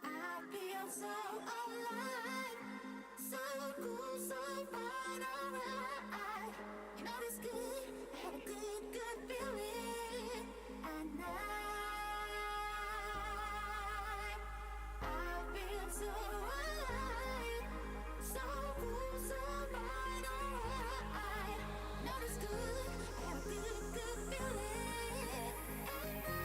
I feel so alive, so cool, so fine, alright. You know it's good, I have a good feeling at night. I feel so alive, so cool, so fine, alright. You know it's good, I have a good feeling at night.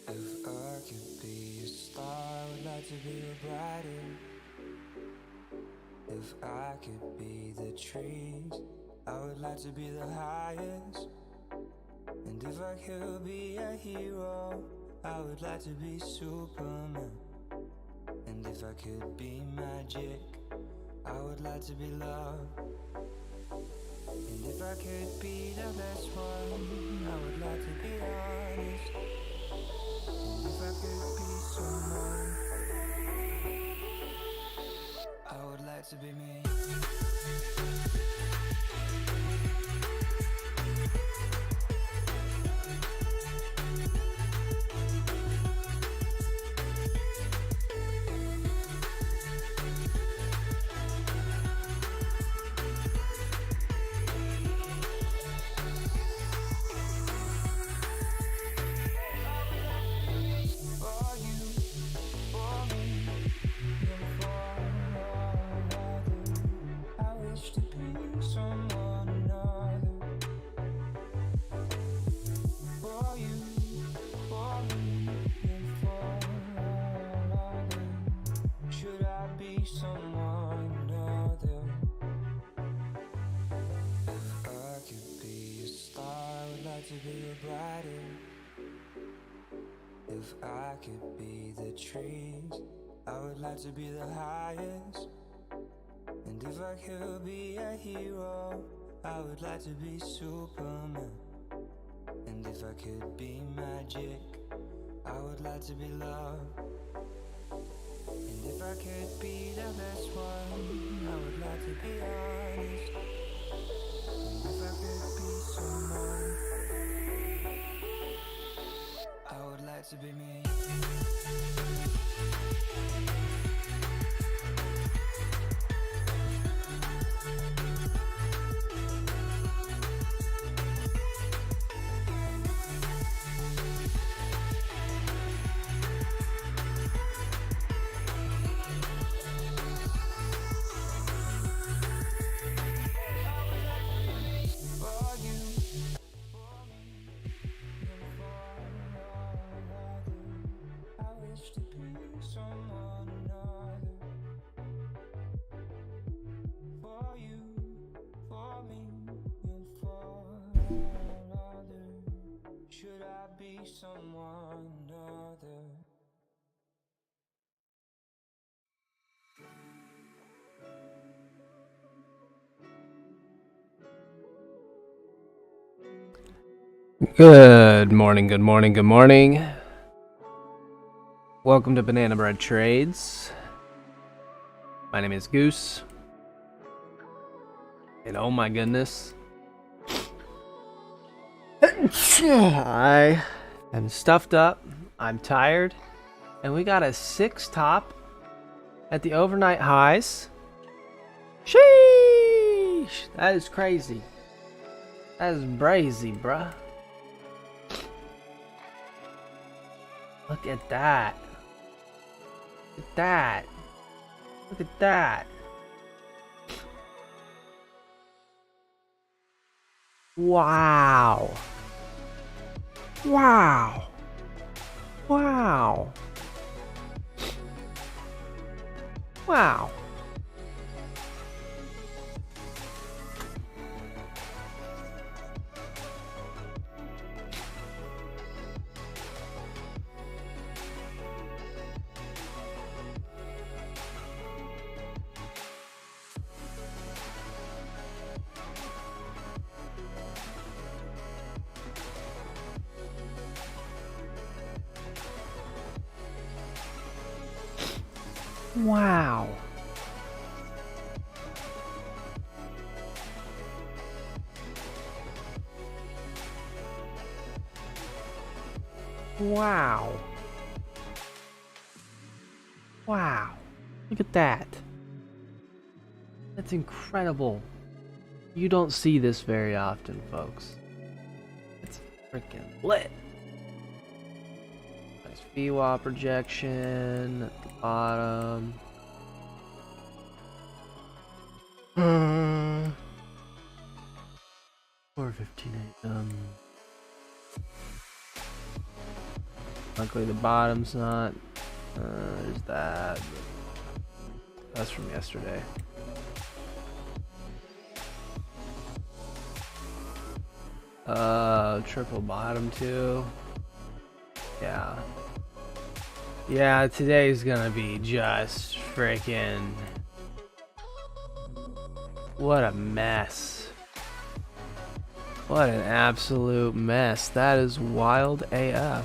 If I could be a star, I would like to be a brighter. If I could be the trees, I would like to be the highest. And if I could be a hero, I would like to be Superman. And if I could be magic, I would like to be love. And if I could be the best one, I would like to be honest. And if I could be someone, I would like to be me. For you, for me, and for others. I wish to be someone another. For you, for me, and for others. Should I be someone another? If I could be a star, I would like to be a brighter. If I could be the trees, I would like to be the highest. And if I could be a hero, I would like to be Superman. And if I could be magic, I would like to be love. And if I could be the best one, I would like to be honest. And if I could be someone, I would like to be me. For you, for me, and for others. I wish to be someone another. For you, for me, and for others. Should I be someone another? Good morning, good morning, good morning. Welcome to Banana Bread Trades. My name is Goose. And oh my goodness. I am stuffed up. I'm tired. And we got a 6 top at the overnight highs. Sheesh! That is crazy. That is brazy, bruh. Look at that. Look at that. Look at that. Wow. Wow. Wow. Wow. Wow. Wow. Wow. Look at that. That's incredible. You don't see this very often, folks. It's freaking lit. Nice VWAP projection at the bottom. 4:15 a.m. Luckily the bottom's not. There's that. That's from yesterday. Triple bottom too. Yeah. Yeah, today's gonna be just freaking. What a mess. What an absolute mess. That is wild AF.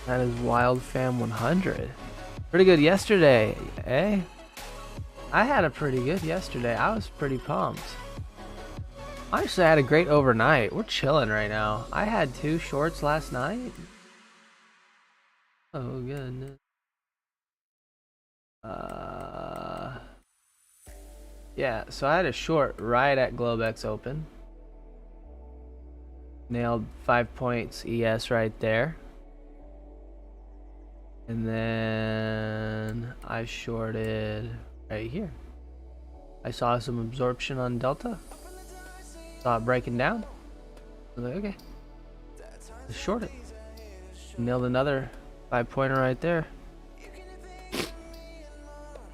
That is wild fam 100. Pretty good yesterday, eh? I had a pretty good yesterday. I was pretty pumped. Honestly, I had a great overnight. We're chilling right now. I had 2 shorts last night. Oh goodness. Yeah, so I had a short right at Globex open. Nailed 5 points ES right there. And then I shorted right here. I saw some absorption on Delta. Saw it breaking down. I was like, okay, let's short it. Nailed another 5-pointer right there.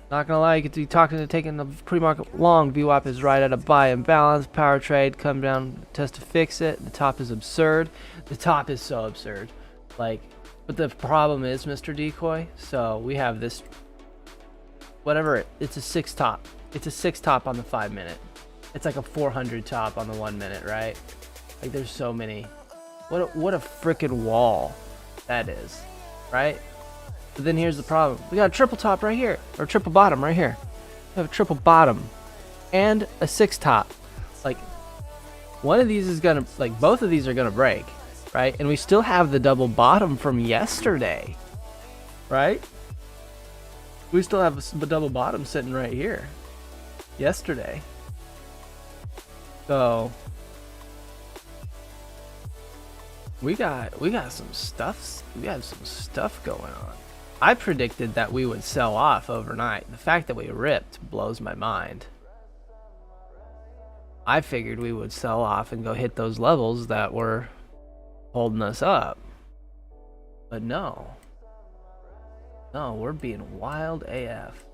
Not gonna lie, you could be taking the pre-market long. VWAP is right at a buy imbalance. Power trade, come down, test to fix it. The top is absurd. The top is so absurd. Like, but the problem is, Mr. Decoy, so we have this, whatever, it's a 6 top. It's a 6 top on the 5 minute. It's like a 400 top on the 1 minute, right? Like, there's so many. What a freaking wall that is, right? But then here's the problem. We got a triple top right here, or triple bottom right here. We have a triple bottom and a 6 top. Like, one of these is gonna, like, both of these are gonna break, right? And we still have the double bottom from yesterday, right? We still have a double bottom sitting right here yesterday. So we got some stuff. We got some stuff going on. I predicted that we would sell off overnight. The fact that we ripped blows my mind. I figured we would sell off and go hit those levels that were holding us up. But no. No, we're being wild AF.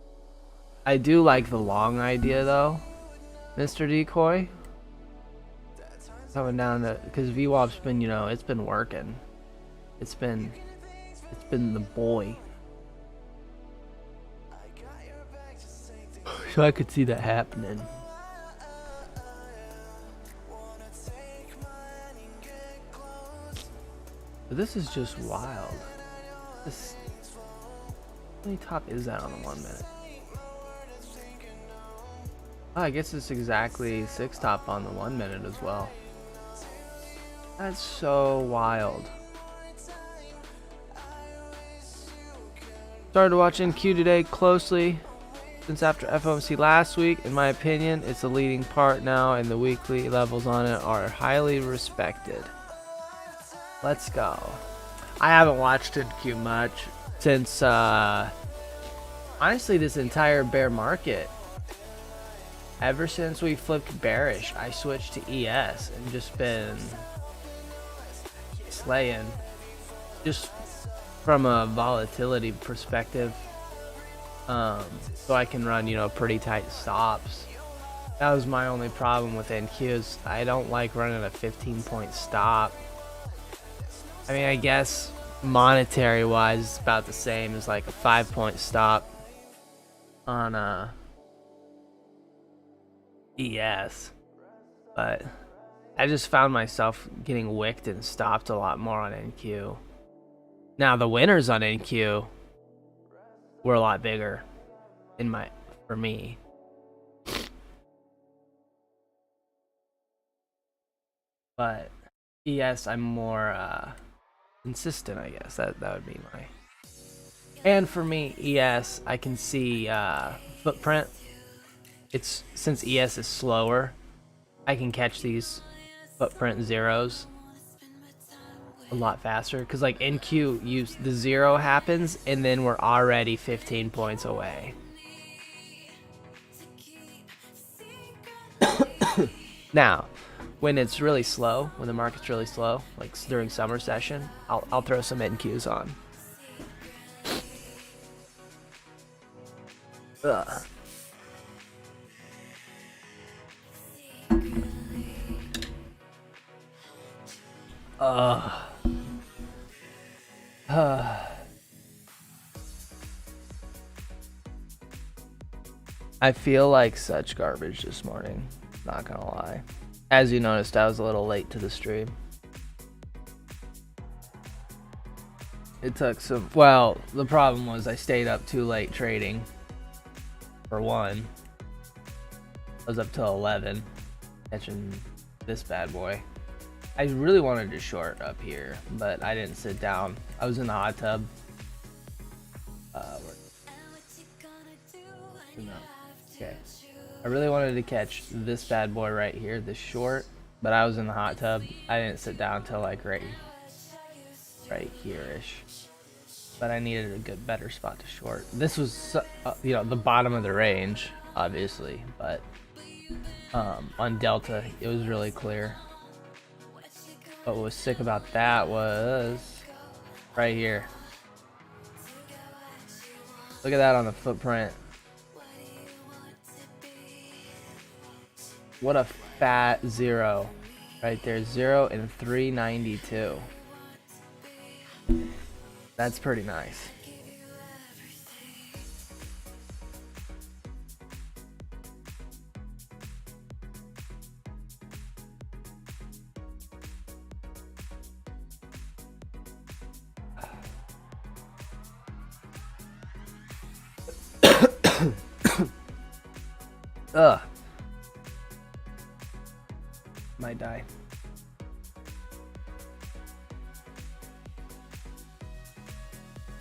I do like the long idea though, Mr. Decoy. Coming down to, because VWAP's been, you know, it's been working. It's been the boy. So I could see that happening. But this is just wild. many top is that on the 1 minute? Oh, I guess it's exactly 6 top on the 1 minute as well. That's so wild. Started watching Q today closely since after FOMC last week. In my opinion, it's a leading part now, and the weekly levels on it are highly respected. Let's go. I haven't watched NQ much since, honestly, this entire bear market. Ever since we flipped bearish, I switched to ES and just been slaying. Just from a volatility perspective, so I can run, you know, pretty tight stops. That was my only problem with NQs. I don't like running a 15-point stop. I mean, I guess monetary wise it's about the same as like a 5-point stop on ES, but I just found myself getting wicked and stopped a lot more on NQ. Now the winners on NQ were a lot bigger for me. But ES, I'm more consistent, I guess. That would be my. And for me, ES, I can see footprint. It's since ES is slower, I can catch these footprint zeros a lot faster. Because like NQ, the zero happens and then we're already 15 points away. Now, when it's really slow, when the market's really slow, like during summer session, I'll throw some NQs on. Ugh. I feel like such garbage this morning, not gonna lie. As you noticed, I was a little late to the stream. It took some, well, the problem was I stayed up too late trading, for one. I was up till 11, catching this bad boy. I really wanted to short up here, but I didn't sit down. I was in the hot tub. No. Okay. I really wanted to catch this bad boy right here, this short, but I was in the hot tub. I didn't sit down till like right here-ish. But I needed a good, better spot to short. This was, you know, the bottom of the range, obviously, but on Delta, it was really clear. But what was sick about that was right here. Look at that on the footprint. What a fat zero right there. 0 and 392. That's pretty nice. Ugh. Might die.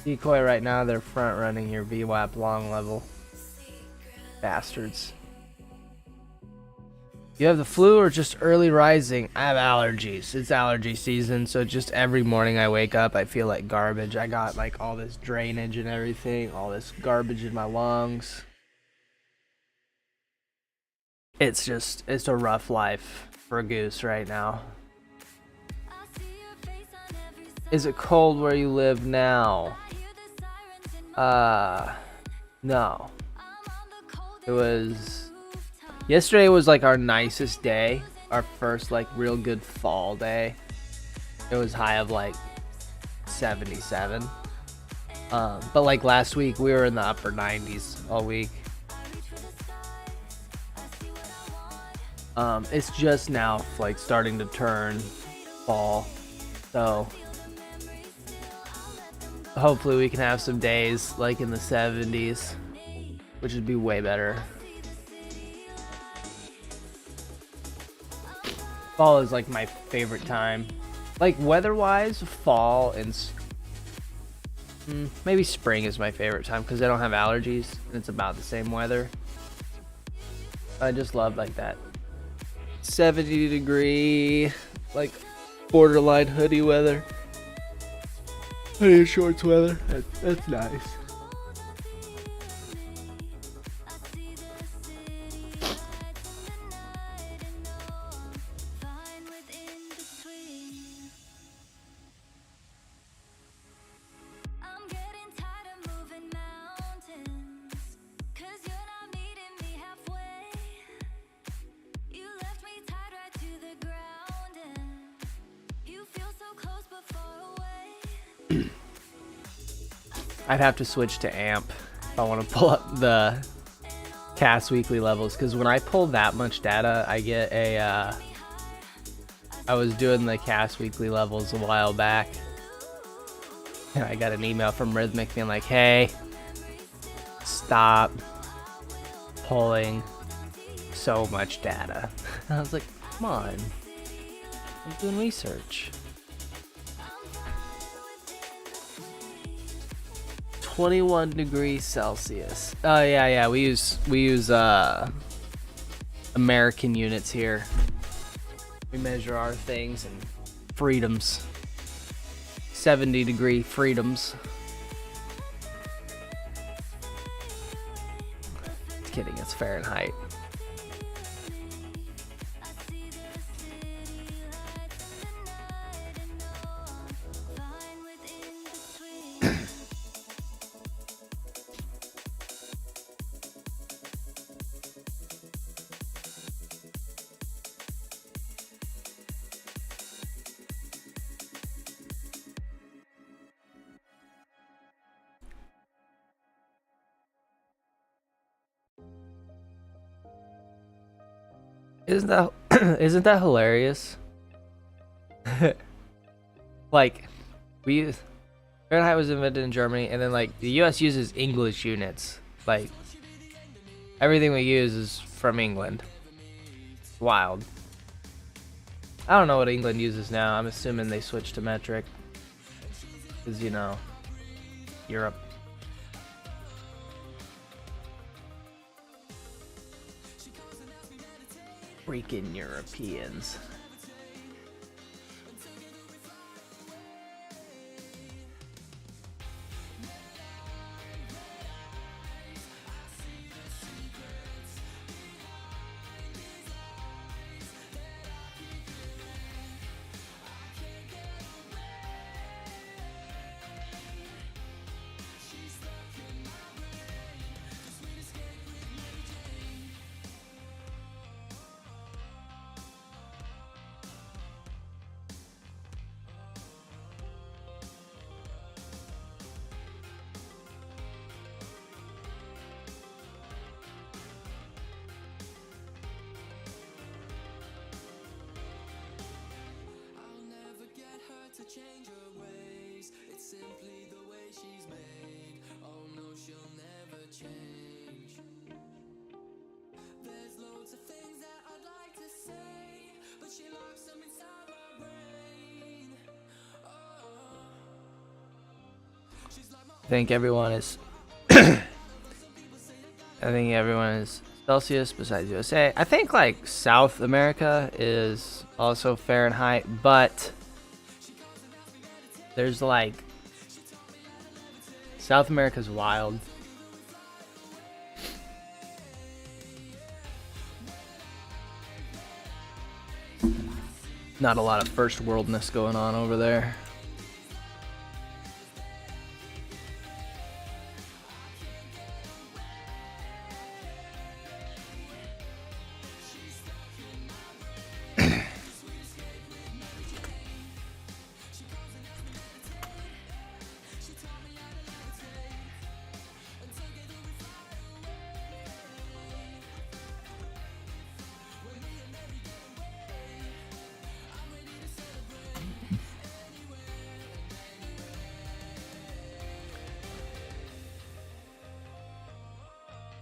Decoy right now, they're front running your VWAP long level. Bastards. You have the flu or just early rising? I have allergies. It's allergy season, so just every morning I wake up, I feel like garbage. I got like all this drainage and everything, all this garbage in my lungs. It's a rough life for a goose right now. Is it cold where you live now? No. It was... Yesterday was like our nicest day. Our first like real good fall day. It was high of like 77. But like last week we were in the upper 90s all week. It's just now like starting to turn fall. So hopefully we can have some days like in the 70s, which would be way better. Fall is like my favorite time. Like weather-wise, fall and maybe spring is my favorite time because I don't have allergies and it's about the same weather. I just love like that 70-degree, like borderline hoodie weather. Hoodie shorts weather. That's nice. I'd have to switch to AMP if I want to pull up the CAS weekly levels, because when I pull that much data, I get a, I was doing the CAS weekly levels a while back, and I got an email from Rhythmic being like, hey, stop pulling so much data. And I was like, come on, I'm doing research. 21 degrees Celsius. Oh yeah, we use American units here. We measure our things and freedoms. 70-degree freedoms. Just kidding, it's Fahrenheit. Isn't that hilarious? Like, Fahrenheit was invented in Germany, and then like the U.S. uses English units. Like, everything we use is from England. Wild. I don't know what England uses now. I'm assuming they switched to metric, because you know, Europe. Freaking Europeans. Change her ways, it's simply the way she's made. Oh no, she'll never change. There's loads of things that I'd like to say, but she locks them inside my brain. I think everyone is I think everyone is Celsius besides USA. I think like South America is also Fahrenheit, but there's like South America's wild. Not a lot of first worldness going on over there.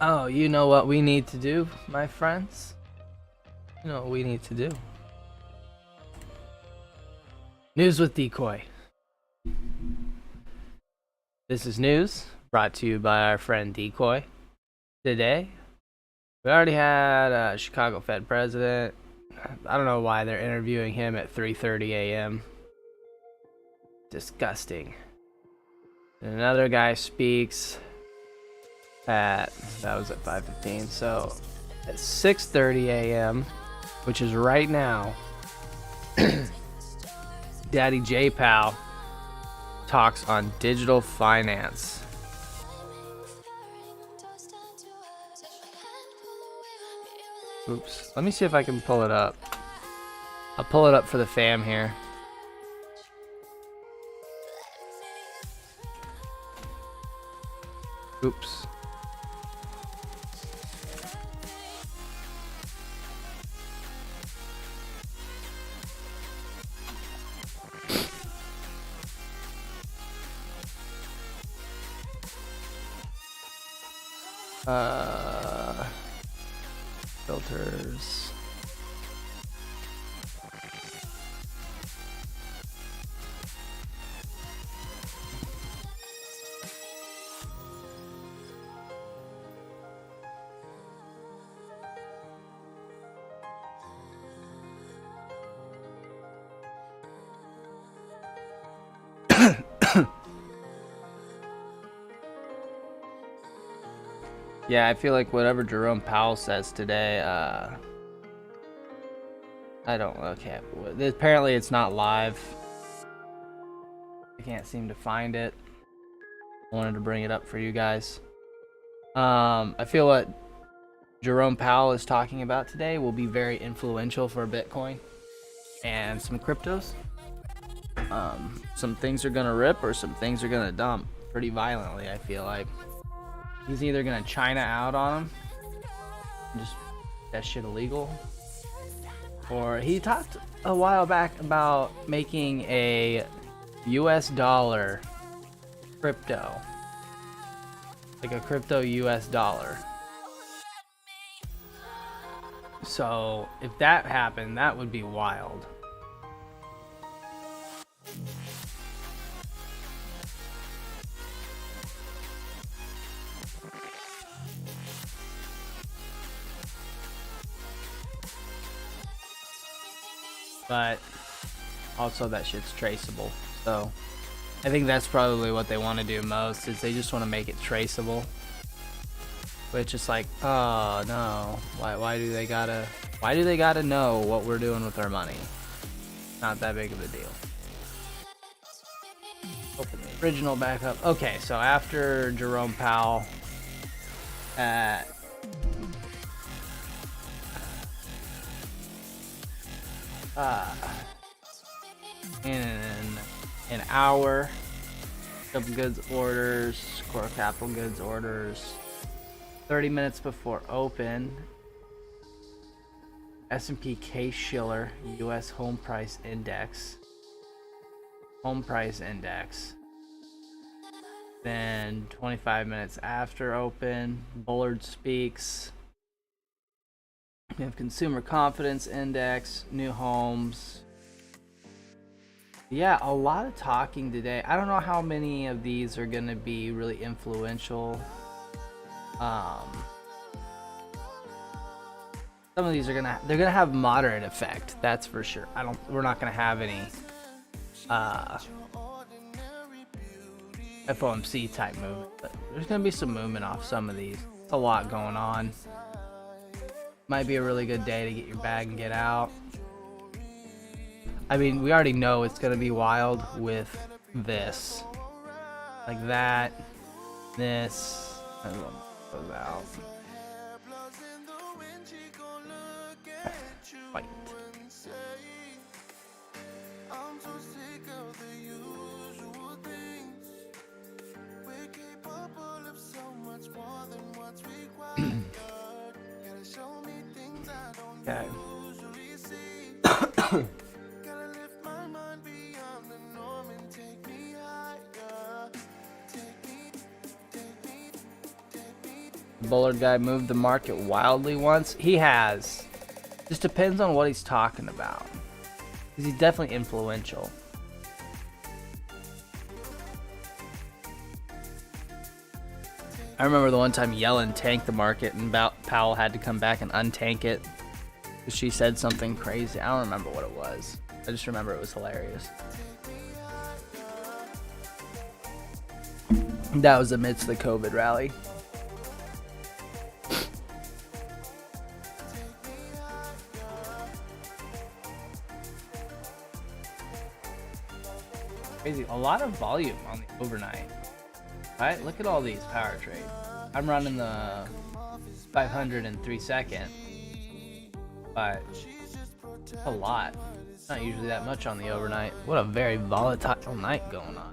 Oh, you know what we need to do, my friends? You know what we need to do? News with Decoy. This is news brought to you by our friend Decoy. Today, we already had a Chicago Fed president. I don't know why they're interviewing him at 3:30 a.m. Disgusting. And another guy speaks that was at 5:15. So at 6:30 a.m., which is right now, Daddy J Pal talks on digital finance. Oops. Let me see if I can pull it up. I'll pull it up for the fam here. Oops. Filters. Yeah, I feel like whatever Jerome Powell says today, I don't, okay. Apparently it's not live. I can't seem to find it. I wanted to bring it up for you guys. I feel what Jerome Powell is talking about today will be very influential for Bitcoin and some cryptos. Some things are gonna rip or some things are gonna dump pretty violently, I feel like. He's either gonna China out on them, just that shit illegal, or he talked a while back about making a US dollar crypto, like a crypto US dollar. So if that happened, that would be wild. But also that shit's traceable, so I think that's probably what they want to do most, is they just want to make it traceable, which is like, oh no, why do they gotta know what we're doing with our money? Not that big of a deal. Open the original back up. Okay, so after Jerome Powell in an hour, couple goods orders, core capital goods orders, 30 minutes before open, S&P Case-Shiller US Home Price Index. Then 25 minutes after open, Bullard speaks. We have Consumer Confidence Index, new homes. Yeah, a lot of talking today. I don't know how many of these are going to be really influential. Some of these are they're gonna have moderate effect, that's for sure. We're not gonna have any FOMC type movement, but there's gonna be some movement off some of these. It's a lot going on. Might be a really good day to get your bag and get out. I mean, we already know it's gonna be wild with this, like that, this. Everyone goes out. Fight. Okay. Bullard guy moved the market wildly once. He has. Just depends on what he's talking about. Because he's definitely influential. I remember the one time Yellen tanked the market and Powell had to come back and untank it. Because she said something crazy. I don't remember what it was. I just remember it was hilarious. That was amidst the COVID rally. Crazy. A lot of volume on the overnight. Right? Look at all these power trades. I'm running the 500 in 3 second. But it's a lot. It's not usually that much on the overnight. What a very volatile night going on.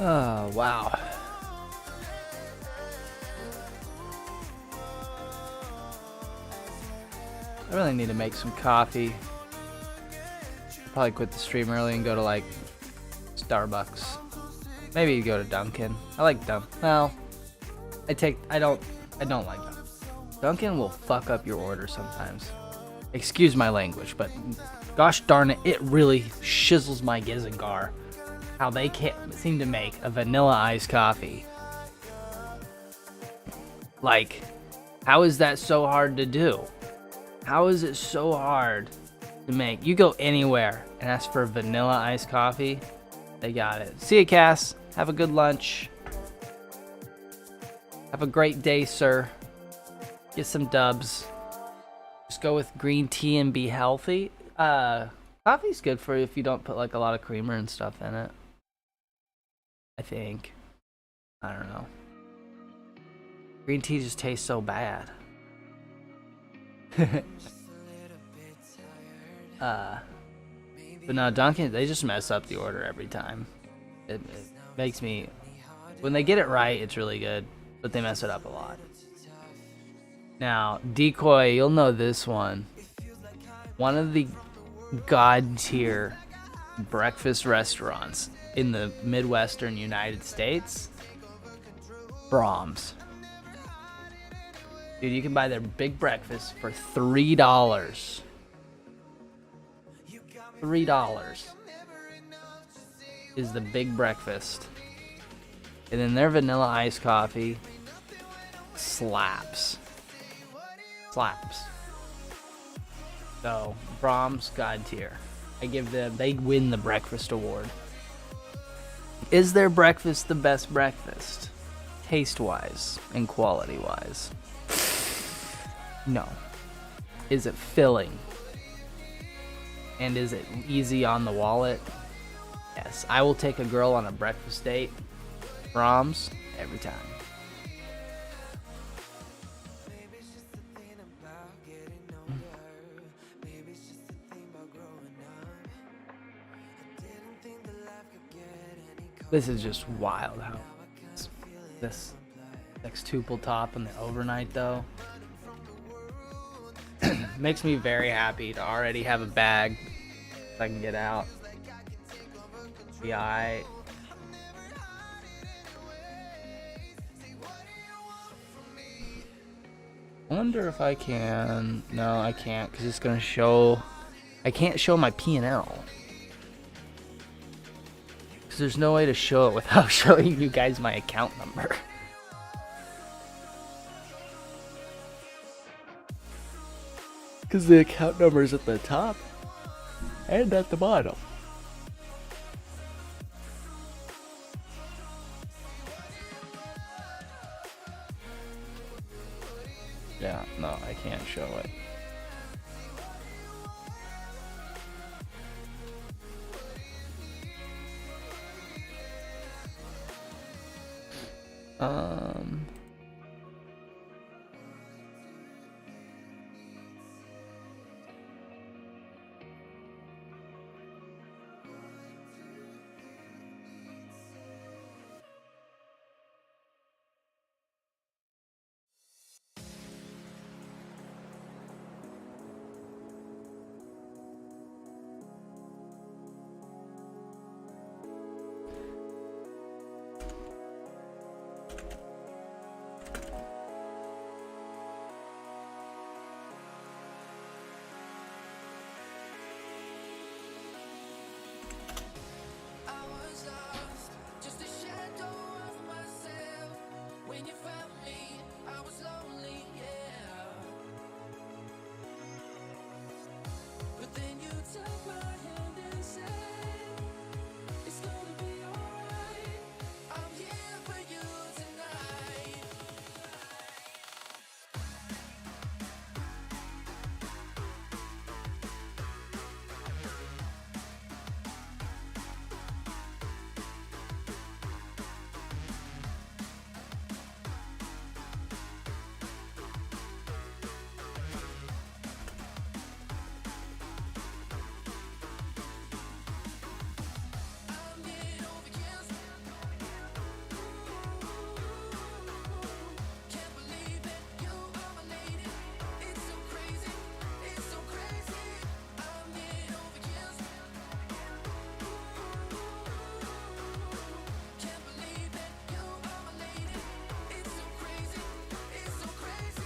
Oh, wow. I really need to make some coffee. Probably quit the stream early and go to like Starbucks. Maybe go to Dunkin'. I like Dunkin'. Well, I don't like Dunkin'. Dunkin' will fuck up your order sometimes. Excuse my language, but gosh darn it, it really shizzles my gizzangar how they can't seem to make a vanilla iced coffee. Like, how is that so hard to do? How is it so hard to make? You go anywhere and ask for vanilla iced coffee, they got it. See ya, Cass. Have a good lunch. Have a great day, sir. Get some dubs. Just go with green tea and be healthy. Coffee's good for you if you don't put like a lot of creamer and stuff in it. I think. I don't know. Green tea just tastes so bad. But no, Dunkin', they just mess up the order every time. It makes me... When they get it right, it's really good. But they mess it up a lot. Now, Decoy, you'll know this one. One of the god tier breakfast restaurants in the Midwestern United States, Brahms. Dude, you can buy their big breakfast for $3. $3 is the big breakfast. And then their vanilla iced coffee slaps. Slaps. So, Brahms, god tier. I give them, they win the breakfast award. Is their breakfast the best breakfast? Taste-wise and quality-wise? No. Is it filling? And is it easy on the wallet? Yes. I will take a girl on a breakfast date. Brahms, every time. This is just wild how this sextuple top in the overnight though. Makes me very happy to already have a bag so I can get out. Yeah, I wonder if I can. No, I can't because it's gonna show. I can't show my P&L. Because there's no way to show it without showing you guys my account number. Because the account number is at the top and at the bottom. can't show it. I was lost, just a shadow of myself. When you found me, I was lonely, yeah. But then you took my hand and said, it's gonna be alright. I'm here for you tonight. I'm getting over kills. Can't believe that you are my lady. It's so crazy, it's so crazy. I'm getting over kills. Can't believe that you are my lady. It's so crazy, it's so crazy.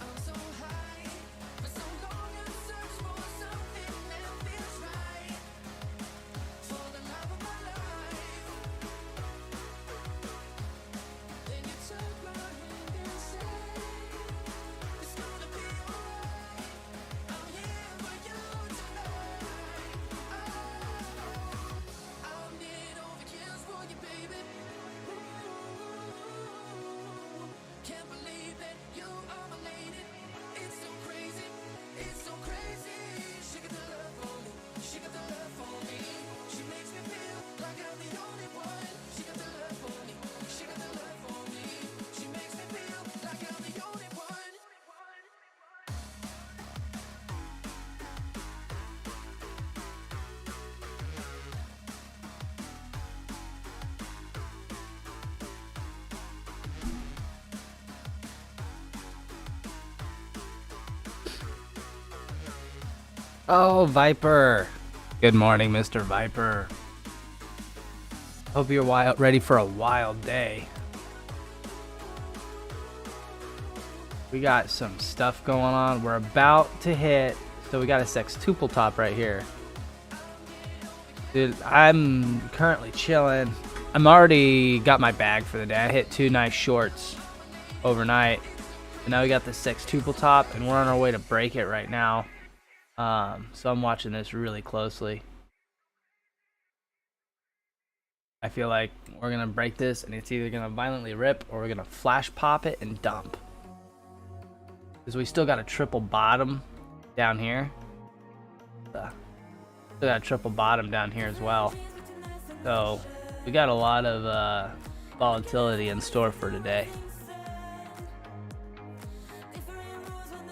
I'm so high, for so long I searched for something that feels right. For the love of my life. Then you took my hand and said, it's gonna be alright. I'm here for you tonight. I'm getting over kills for you, baby. Can't believe that you are my lady. It's so crazy, it's so crazy. She got the love for me, she got the love for me. She makes me feel like I'm the only one. She got the love for me, she got the love for me. She makes me feel like I'm the only one. Oh, Viper. Good morning, Mr. Viper. Hope you're ready for a wild day. We got some stuff going on. We're about to hit. So we got a sextuple top right here. Dude, I'm currently chilling. I'm already got my bag for the day. I hit 2 nice shorts overnight. And now we got the sextuple top, and we're on our way to break it right now. So I'm watching this really closely. I feel like we're gonna break this, and it's either gonna violently rip or we're gonna flash pop it and dump. Because we still got a triple bottom down here. Still got a triple bottom down here as well. So we got a lot of volatility in store for today.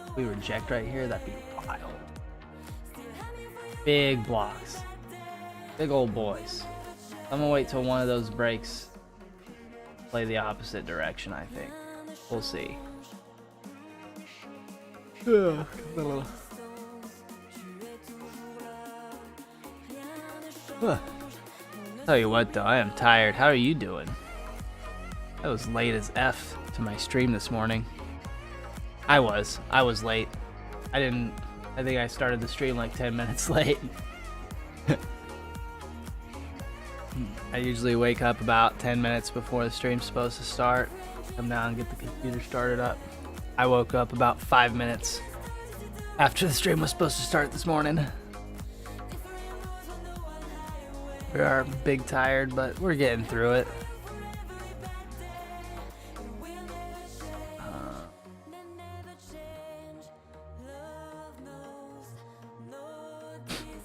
If we reject right here, that'd be wild. Big blocks. Big old boys. I'm gonna wait till one of those breaks. Play the opposite direction, I think. We'll see. Tell you what though, I am tired. How are you doing? I was late as F to my stream this morning. I was late. I think I started the stream like 10 minutes late. I usually wake up about 10 minutes before the stream's supposed to start. Come down and get the computer started up. I woke up about 5 minutes after the stream was supposed to start this morning. We are big tired, but we're getting through it.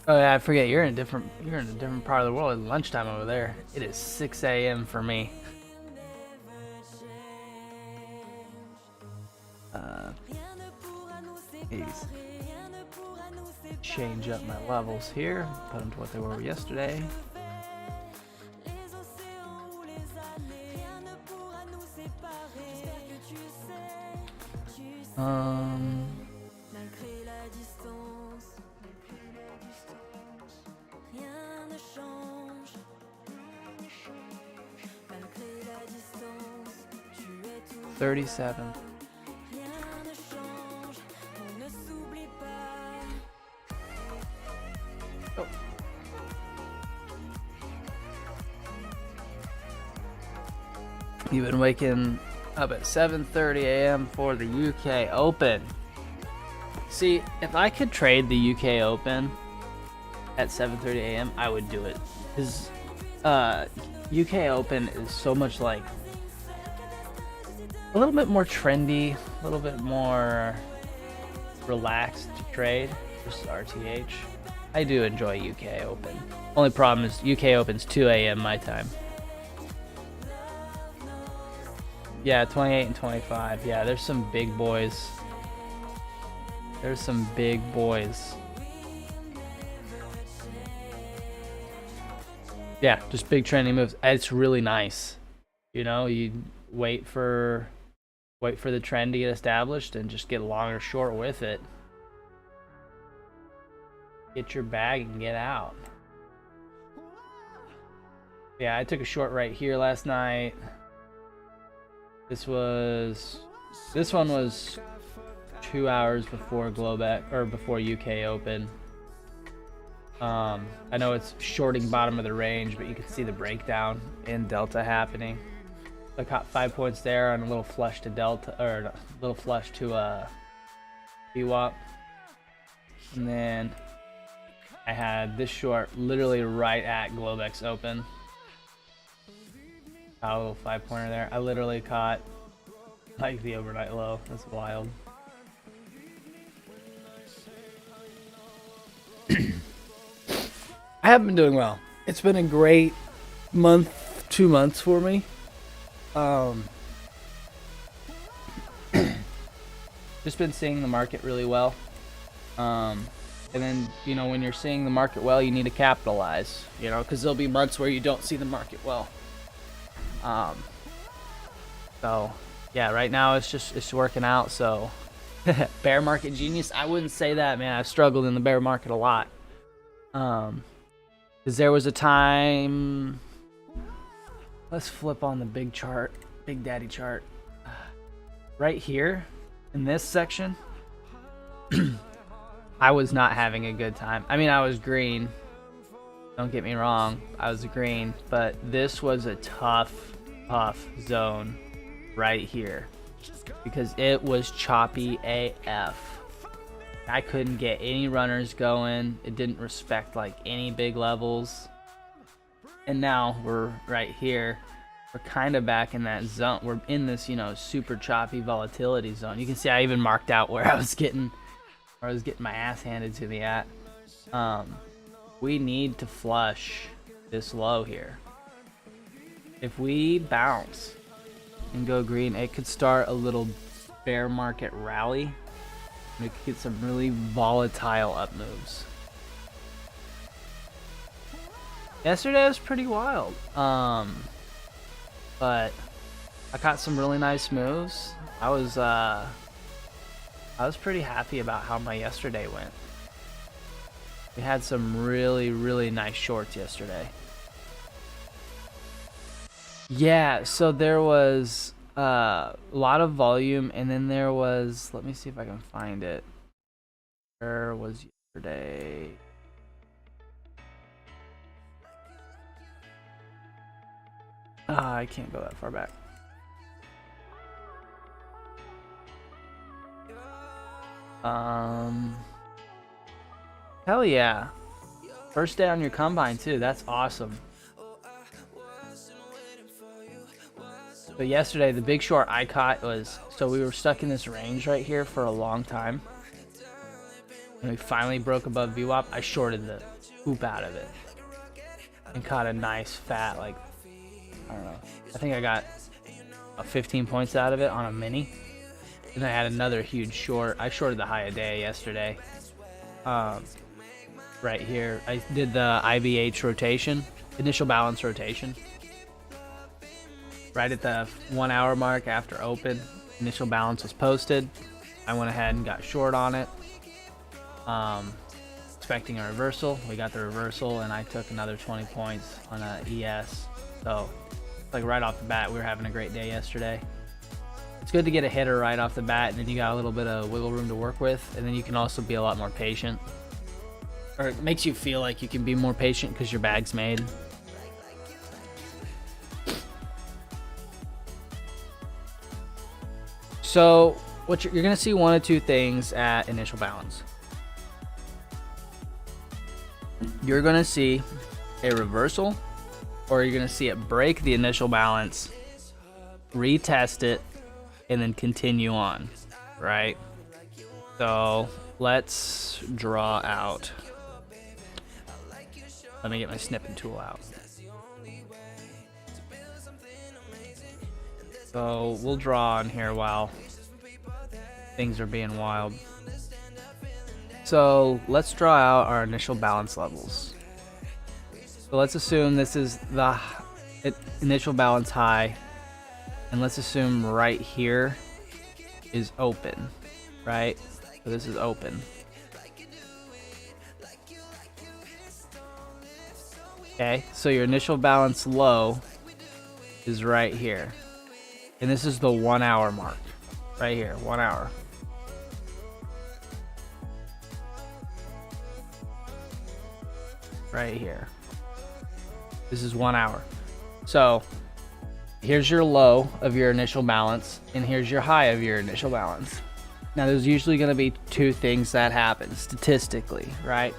Oh yeah, I forget you're in a different part of the world. It's lunchtime over there. It is 6 a.m. for me. Please change up my levels here. Put them to what they were yesterday. Rien ne change. Malgré la distance, tu es toujours 37. rien ne change. On ne s'oublie pas. Oh. You've been waking up at 7:30 a.m. for the UK Open. See, if I could trade the UK Open at 7:30 a.m., I would do it. Because UK Open is so much like a little bit more trendy, a little bit more relaxed to trade versus RTH. I do enjoy UK Open. Only problem is UK Open's 2 a.m. my time. Yeah, 28 and 25. Yeah, there's some big boys. There's some big boys. Yeah, just big trendy moves. It's really nice. You know, you wait for the trend to get established and just get long or short with it. Get your bag and get out. Yeah, I took a short right here last night. This one was 2 hours before Globex or before UK Open. I know it's shorting bottom of the range, but you can see the breakdown in Delta happening. I caught 5 points there on a little flush to Delta, or a little flush to VWAP, and then I had this short literally right at Globex Open. Got a little 5-pointer there. I literally caught like the overnight low. That's wild. I have been doing well. It's been a great month, 2 months for me. Just been seeing the market really well. And then, you know, when you're seeing the market well, you need to capitalize, you know, because there'll be months where you don't see the market well. So yeah, right now it's working out. So bear market genius, I wouldn't say that, man. I've struggled in the bear market a lot. Because there was a time, let's flip on the big chart, Big Daddy chart. Right here in this section, I was not having a good time. I mean, I was green. Don't get me wrong, I was green, but this was a tough zone right here because it was choppy AF. I couldn't get any runners going. It didn't respect like any big levels. And now we're right here. We're kind of back in that zone. We're in this, you know, super choppy volatility zone. You can see I even marked out where I was getting my ass handed to me at. We need to flush this low here. If we bounce and go green, it could start a little bear market rally. We could get some really volatile up moves. Yesterday was pretty wild. But I caught some really nice moves. I was pretty happy about how my yesterday went. We had some really nice shorts yesterday. Yeah, so there was a lot of volume, and then there was, let me see if I can find it. Where was yesterday? I can't go that far back. Hell yeah. First day on your combine too. That's awesome. But yesterday, the big short I caught was, so we were stuck in this range right here for a long time. And we finally broke above VWAP. I shorted the poop out of it. And caught a nice fat, like, I don't know. I think I got 15 points out of it on a mini. And I had another huge short. I shorted the high a day yesterday. Right here. I did the IBH rotation, initial balance rotation. Right at the 1 hour mark after open, initial balance was posted. I went ahead and got short on it. Expecting a reversal. We got the reversal, and I took another 20 points on a ES. So, like right off the bat, we were having a great day yesterday. It's good to get a hitter right off the bat, and then you got a little bit of wiggle room to work with, and then you can also be a lot more patient. Or it makes you feel like you can be more patient because your bag's made. So what you're going to see one of two things at initial balance. You're going to see a reversal, or you're going to see it break the initial balance, retest it, and then continue on, right? So let's draw out. Let me get my snipping tool out. So we'll draw on here while things are being wild. So let's draw out our initial balance levels. So let's assume this is the initial balance high, and let's assume right here is open, right? So this is open. Okay, so your initial balance low is right here. And this is the 1 hour mark. Right here, 1 hour. Right here. This is 1 hour. So here's your low of your initial balance, and here's your high of your initial balance. Now there's usually going to be two things that happen statistically, right?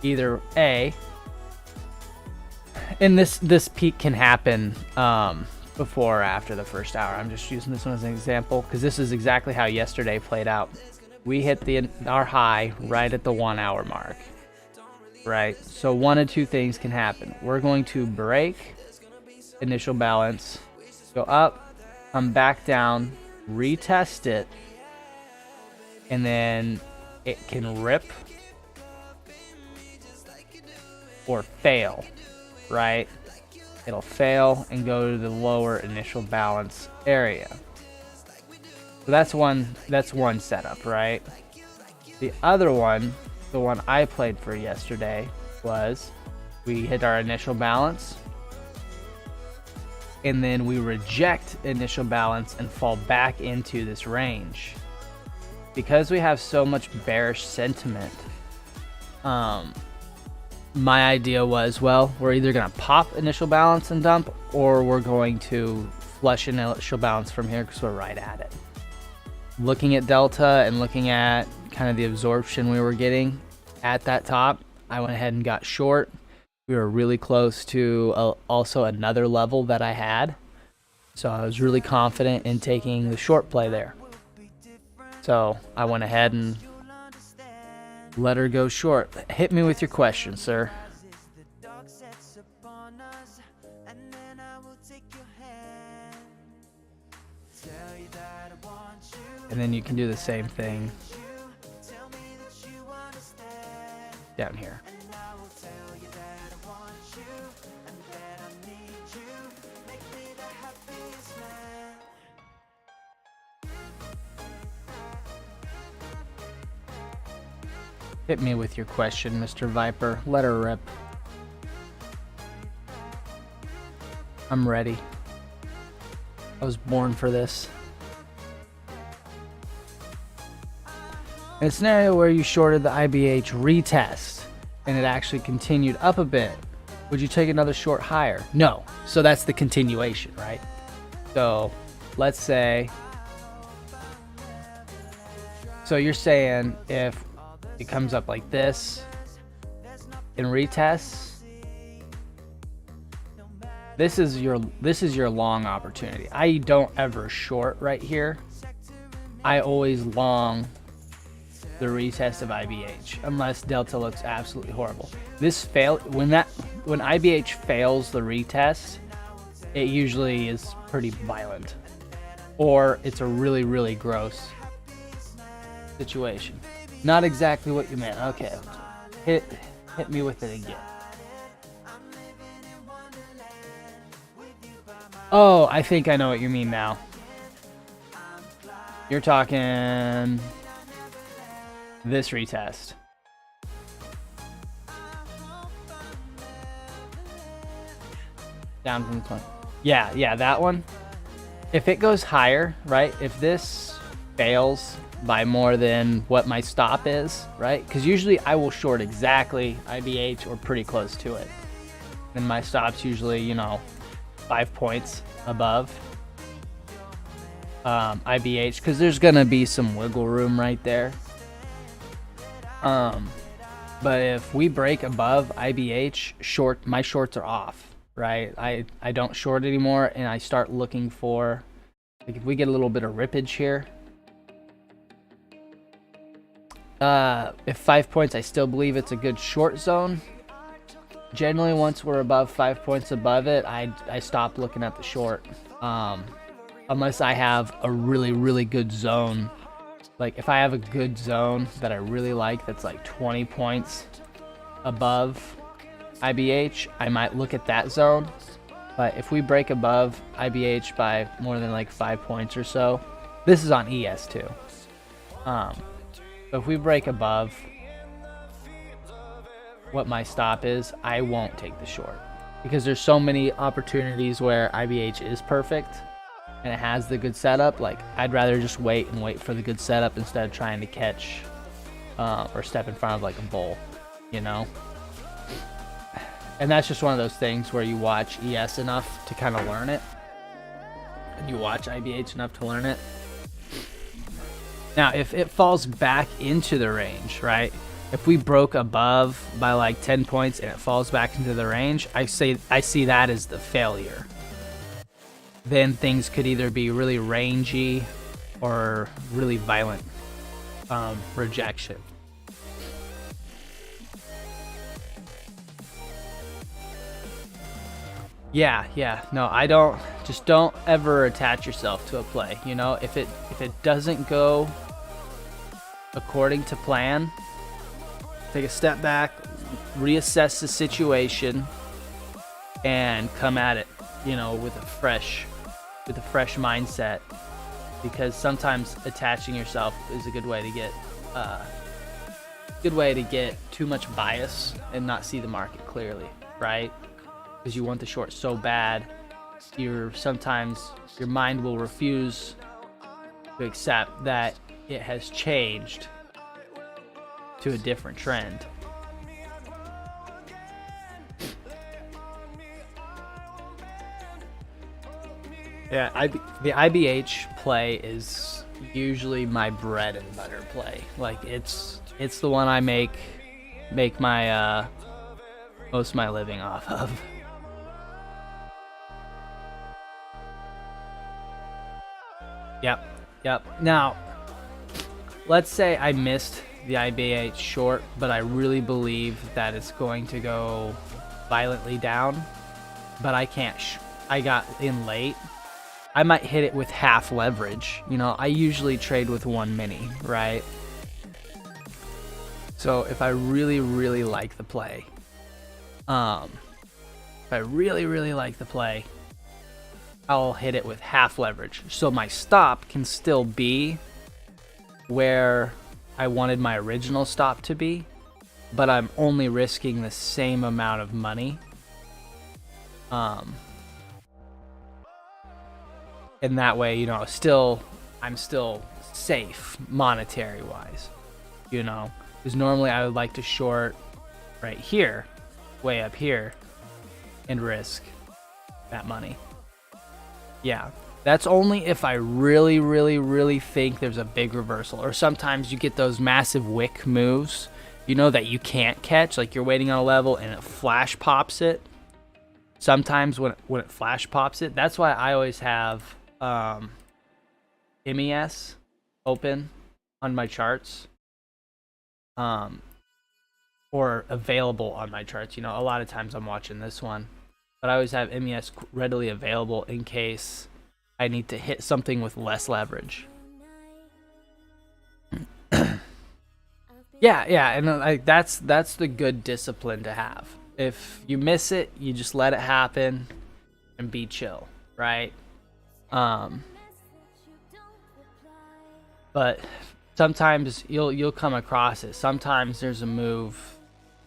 Either A, and this peak can happen before or after the first hour. I'm just using this one as an example because this is exactly how yesterday played out. We hit our high right at the 1 hour mark, right? So one of two things can happen. We're going to break initial balance, go up, come back down, retest it, and then it can rip or fail, right? It'll fail and go to the lower initial balance area. So that's one setup, right? The other one, the one I played for yesterday, was we hit our initial balance and then we reject initial balance and fall back into this range. Because we have so much bearish sentiment, my idea was, well, we're either going to pop initial balance and dump, or we're going to flush initial balance from here because we're right at it. Looking at delta and looking at kind of the absorption we were getting at that top, I went ahead and got short. We were really close to also another level that I had. So I was really confident in taking the short play there. So I went ahead and let her go short. Hit me with your question, sir. And then you can do the same thing down here. Hit me with your question, Mr. Viper. Let her rip. I'm ready. I was born for this. In a scenario where you shorted the IBH retest and it actually continued up a bit, Would you take another short higher? No. So that's the continuation, right? So let's say, so you're saying if it comes up like this in retests, this is your long opportunity. I don't ever short right here. I always long the retest of IBH unless Delta looks absolutely horrible. When IBH fails the retest, it usually is pretty violent, or it's a really, really gross situation. Not exactly what you meant. Okay, hit me with it again. Oh, I think I know what you mean now. You're talking this retest. Down from the 20. Yeah, that one. If it goes higher, right? If this fails by more than what my stop is, right? Because usually I will short exactly IBH or pretty close to it. And my stop's usually, 5 points above IBH, because there's gonna be some wiggle room right there. But if we break above IBH, my shorts are off, right? I don't short anymore, and I start looking for, like, if we get a little bit of rippage here, if 5 points, I still believe it's a good short zone. Generally, once we're above 5 points above it, I stop looking at the short, unless I have a really, really good zone. Like, if I have a good zone that I really like that's like 20 points above IBH, I might look at that zone. But if we break above IBH by more than like 5 points or so, this is on ES too. But if we break above what my stop is, I won't take the short, because there's so many opportunities where IBH is perfect and it has the good setup. Like, I'd rather just wait for the good setup instead of trying to catch or step in front of like a bull, And that's just one of those things where you watch ES enough to kind of learn it, and you watch IBH enough to learn it. Now, if it falls back into the range, right? If we broke above by like 10 points and it falls back into the range, I see that as the failure. Then things could either be really rangy or really violent rejection. Yeah. No, I don't ever attach yourself to a play. If it doesn't go according to plan, take a step back, reassess the situation, and come at it, with a fresh mindset. Because sometimes attaching yourself is a good way to get too much bias and not see the market clearly, right? Because you want the short so bad, sometimes your mind will refuse to accept that it has changed to a different trend. Yeah, the IBH play is usually my bread and butter play. Like, it's the one I make my most of my living off of. Yep. Now, let's say I missed the IBH short, but I really believe that it's going to go violently down, but I can't. I got in late. I might hit it with half leverage. I usually trade with 1 mini, right? So if I really, really like the play, I'll hit it with half leverage. So my stop can still be where I wanted my original stop to be, but I'm only risking the same amount of money. And that way, I'm still safe monetary wise, because normally I would like to short right here, way up here, and risk that money. Yeah, that's only if I really, really, really think there's a big reversal. Or sometimes you get those massive wick moves, you know, that you can't catch. Like you're waiting on a level and it flash pops it. Sometimes when it flash pops it, that's why I always have MES open on my charts. Or available on my charts. You know, a lot of times I'm watching this one, but I always have MES readily available in case I need to hit something with less leverage. Yeah, and like that's the good discipline to have. If you miss it, you just let it happen and be chill, right? But sometimes you'll come across it. Sometimes there's a move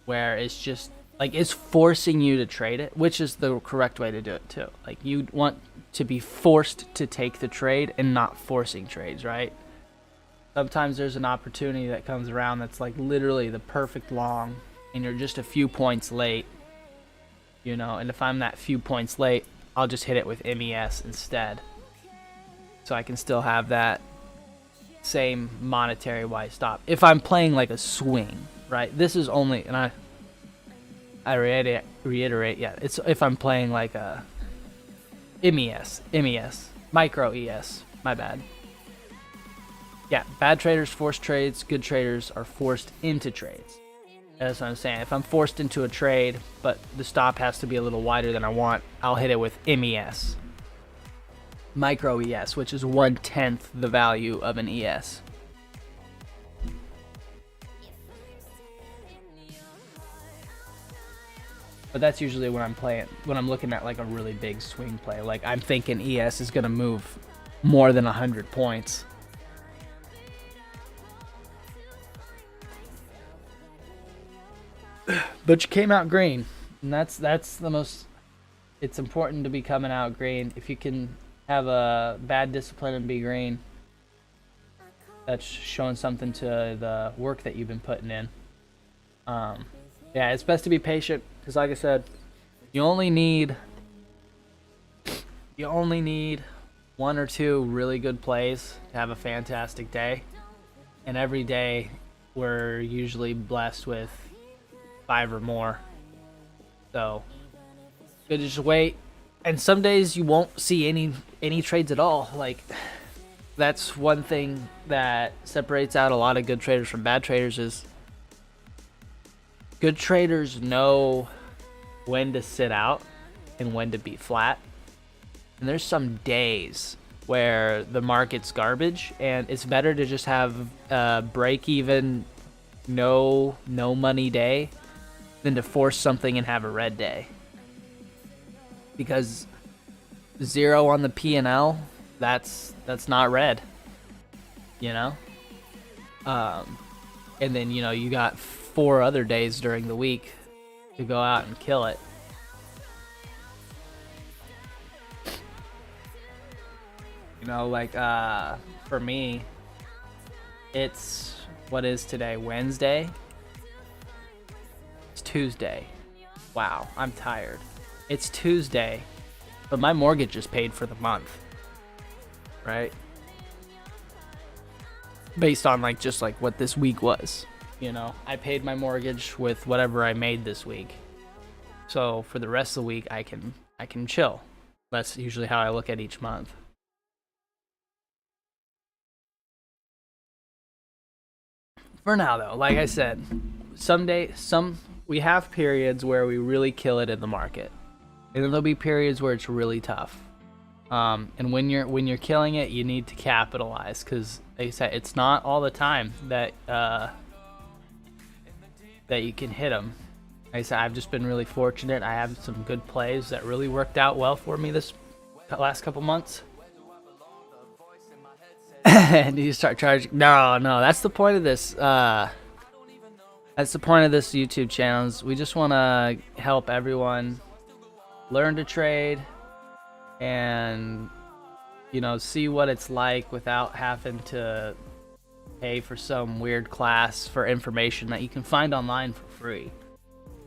where it's just like it's forcing you to trade it, which is the correct way to do it too. Like you want to be forced to take the trade and not forcing trades, right? Sometimes there's an opportunity that comes around that's like literally the perfect long and you're just a few points late, you know, and if I'm that few points late, I'll just hit it with MES instead. So I can still have that same monetary wise stop. If I'm playing like a swing, right? This is only, and I reiterate, yeah, it's if I'm playing like a MES, micro ES, my bad. Yeah, bad traders force trades, good traders are forced into trades. That's what I'm saying. If I'm forced into a trade, but the stop has to be a little wider than I want, I'll hit it with MES. Micro ES, which is 1/10 the value of an ES. But that's usually when I'm looking at like a really big swing play. Like I'm thinking ES is gonna move more than 100 points. But you came out green, and that's the most. It's important to be coming out green. If you can have a bad discipline and be green, that's showing something to the work that you've been putting in. Yeah, it's best to be patient because, like I said, you only need one or two really good plays to have a fantastic day, and every day we're usually blessed with 5 or more. So good to just wait. And some days you won't see any trades at all. Like that's one thing that separates out a lot of good traders from bad traders is good traders know when to sit out and when to be flat. And there's some days where the market's garbage and it's better to just have a break even no money day than to force something and have a red day. Because 0 on the P&L, that's not red, you know? And then, you know, you got 4 other days during the week to go out and kill it. You know, like, for me, it's, what is today, Wednesday? It's Tuesday. Wow, I'm tired. It's Tuesday, but my mortgage is paid for the month, right? Based on like just like what this week was, you know, I paid my mortgage with whatever I made this week. So for the rest of the week, I can chill. That's usually how I look at each month. For now though, like I said, we have periods where we really kill it in the market. And then there'll be periods where it's really tough. And when you're killing it, you need to capitalize because, like I said, it's not all the time that you can hit them. Like I said, I've just been really fortunate. I have some good plays that really worked out well for me this last couple months. And you start charging. No, that's the point of this. That's the point of this YouTube channel. Is we just want to help everyone learn to trade and, you know, see what it's like without having to pay for some weird class for information that you can find online for free.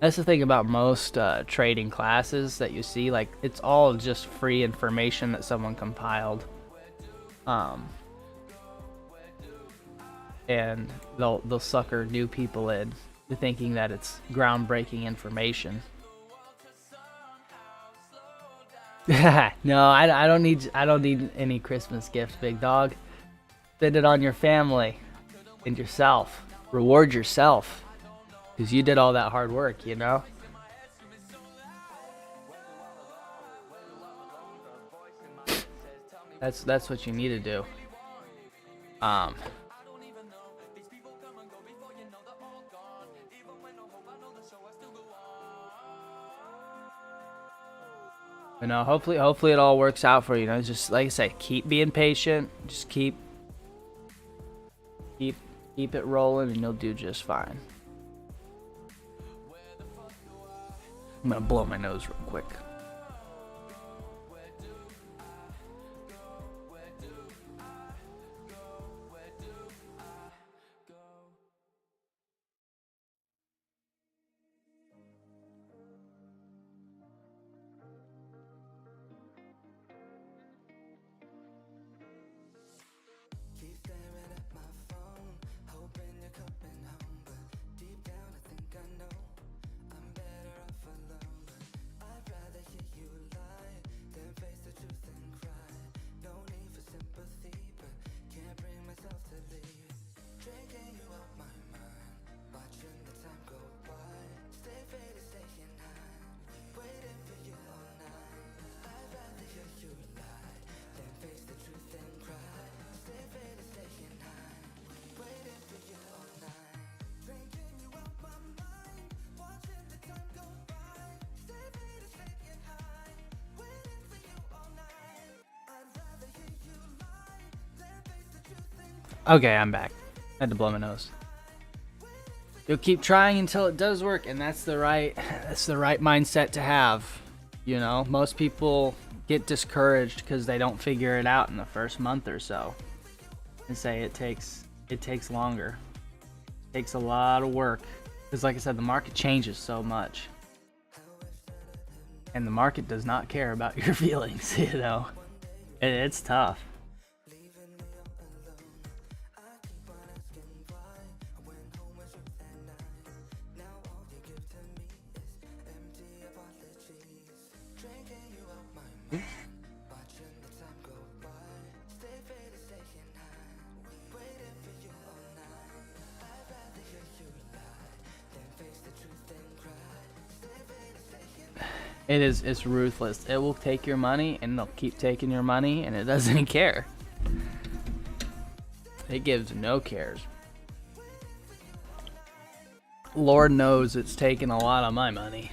That's the thing about most trading classes that you see. Like, it's all just free information that someone compiled. And they'll sucker new people in to thinking that it's groundbreaking information. No, I don't need any Christmas gifts, big dog. Spend it on your family and yourself. Reward yourself, because you did all that hard work, you know? That's what you need to do. You know, hopefully it all works out for you. You know, just like I said, keep being patient. Just keep it rolling, and you'll do just fine. I'm gonna blow my nose real quick. Keep staring at my phone, hoping you're coming home, but deep down I think I know I'm better off alone. But I'd rather hear you lie than face the truth and cry. No need for sympathy, but can't bring myself to leave. Drinking you out my mind, watching the time go by. Stay faded, staying high, waiting for you all night. I'd rather hear you lie than face the truth and cry. Stay faded, staying high, waiting for you all night. Drinking you out my mind, watching the time go by. Stay faded, staying high, waiting for you all night. I'd rather hear you lie than face the truth and cry. Okay, I'm back. Had to blow my nose. You'll keep trying until it does work, and that's the right mindset to have. You know, most people get discouraged because they don't figure it out in the first month or so, and say it takes longer. It takes a lot of work, because like I said, the market changes so much, and the market does not care about your feelings. You know, it's tough. It's ruthless. It will take your money, and they'll keep taking your money, and it doesn't care. It gives no cares. Lord knows it's taken a lot of my money.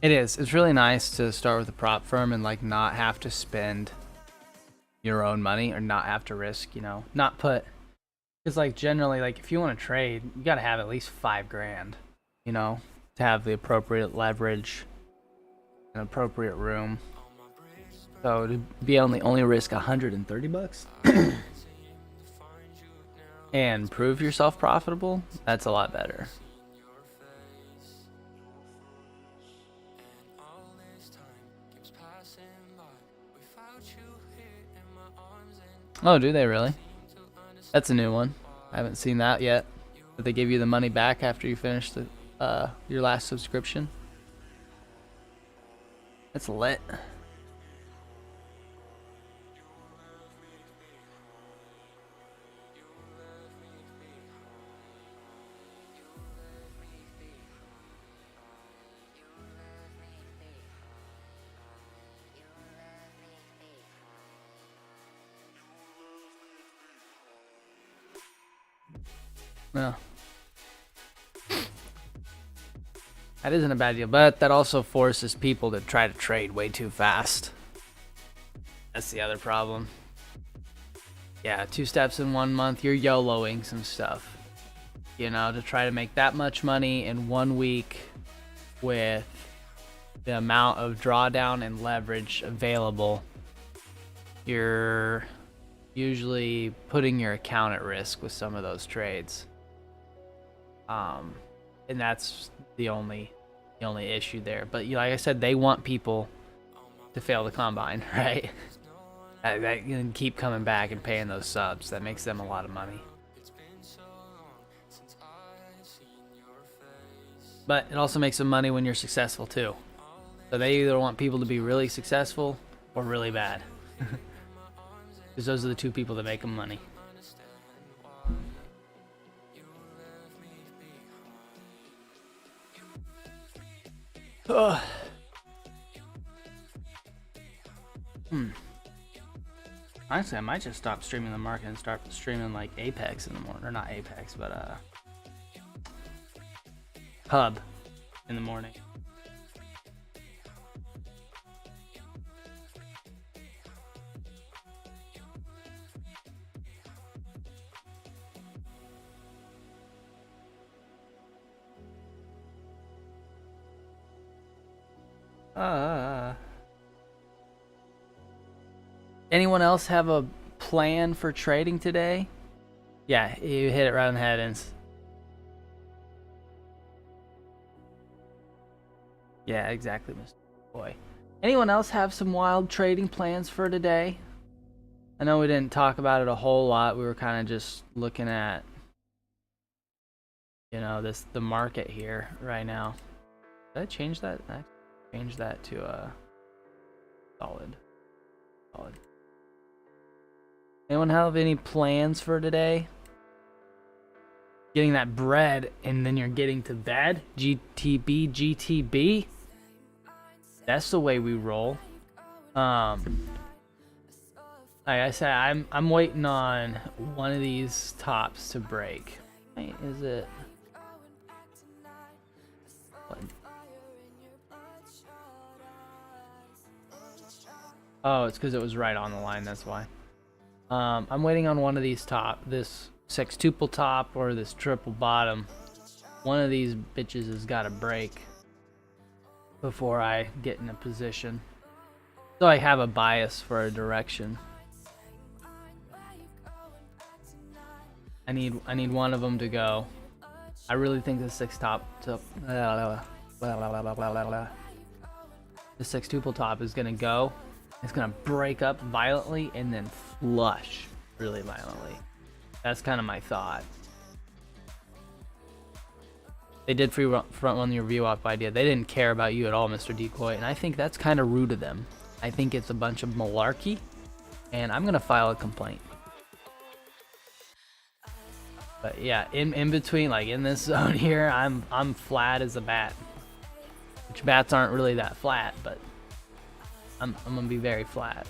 It is. It's really nice to start with a prop firm and like not have to spend your own money, or not have to risk, you know, not put, because like generally, like if you want to trade, you got to have at least $5,000, you know, to have the appropriate leverage and appropriate room. So to be only risk $130 and prove yourself profitable, that's a lot better. Oh, do they really? That's a new one. I haven't seen that yet. Did they give you the money back after you finish the your last subscription? That's lit. No. That isn't a bad deal, but that also forces people to try to trade way too fast. That's the other problem. Yeah, 2 steps in 1 month, you're YOLOing some stuff. you know, to try to make that much money in 1 week with the amount of drawdown and leverage available, you're usually putting your account at risk with some of those trades. And that's the only issue there. But like I said, they want people to fail the combine, right? That can keep coming back and paying those subs. That makes them a lot of money. But it also makes them money when you're successful too. So they either want people to be really successful or really bad. Because those are the two people that make them money. Ugh. Honestly, I might just stop streaming the market and start streaming like Apex in the morning. Or not Apex, but Hub in the morning. Anyone else have a plan for trading today? Yeah, you hit it right on the head, and yeah, exactly, Mr. Boy. Anyone else have some wild trading plans for today? I know we didn't talk about it a whole lot. We were kind of just looking at, you know, the market here right now. Did I change that? I changed that to solid. Anyone have any plans for today? Getting that bread and then you're getting to bed? GTB. That's the way we roll. Like I said, I'm waiting on one of these tops to break. Wait, is it? What? Oh, it's because it was right on the line. That's why. I'm waiting on one of these this sextuple top or this triple bottom. One of these bitches has got to break before I get in a position. So I have a bias for a direction. I need one of them to go. I really think the the sextuple top is gonna go. It's gonna break up violently and then flush really violently. That's kind of my thought. They did front run your VWAP idea. They didn't care about you at all, Mr. Decoy, and I think that's kind of rude of them. I think it's a bunch of malarkey, and I'm gonna file a complaint. But yeah, in between, like in this zone here, I'm flat as a bat. Which bats aren't really that flat, but I'm gonna be very flat.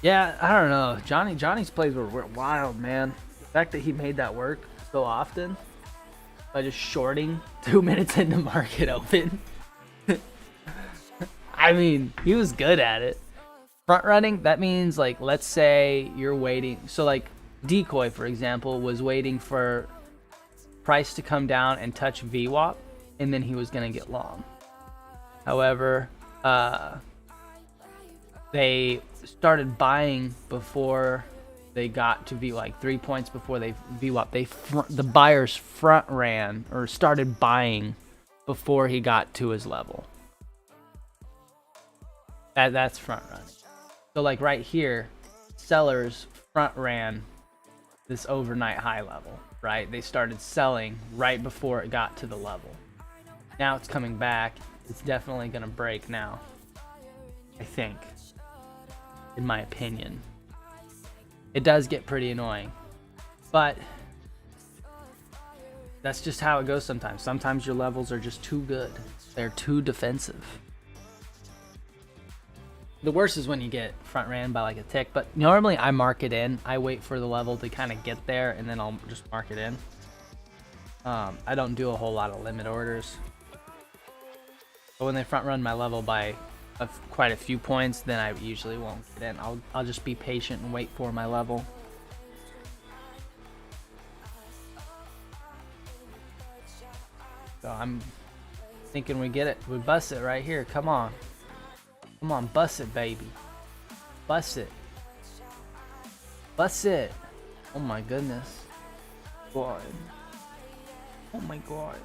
Yeah, I don't know. Johnny's plays were wild, man. The fact that he made that work so often by just shorting 2 minutes into market open. I mean, he was good at it. Front running, that means like, let's say you're waiting. So like Decoy, for example, was waiting for price to come down and touch VWAP, and then he was gonna get long. However, they started buying before they got to be like 3 points before they VWAP. The buyers front ran or started buying before he got to his level. That's front running. So like right here, sellers front ran this overnight high level, right? They started selling right before it got to the level. Now it's coming back. It's definitely gonna break now, I think, in my opinion. It does get pretty annoying, but that's just how it goes sometimes. Sometimes your levels are just too good. They're too defensive. The worst is when you get front ran by like a tick, but normally I mark it in. I wait for the level to kind of get there and then I'll just mark it in. I don't do a whole lot of limit orders. But when they front run my level by quite a few points, then I usually won't get in. I'll just be patient and wait for my level. So I'm thinking we get it. We bust it right here. Come on. Come on, bust it, baby. Bust it. Bust it. Oh my goodness. God. Oh my god.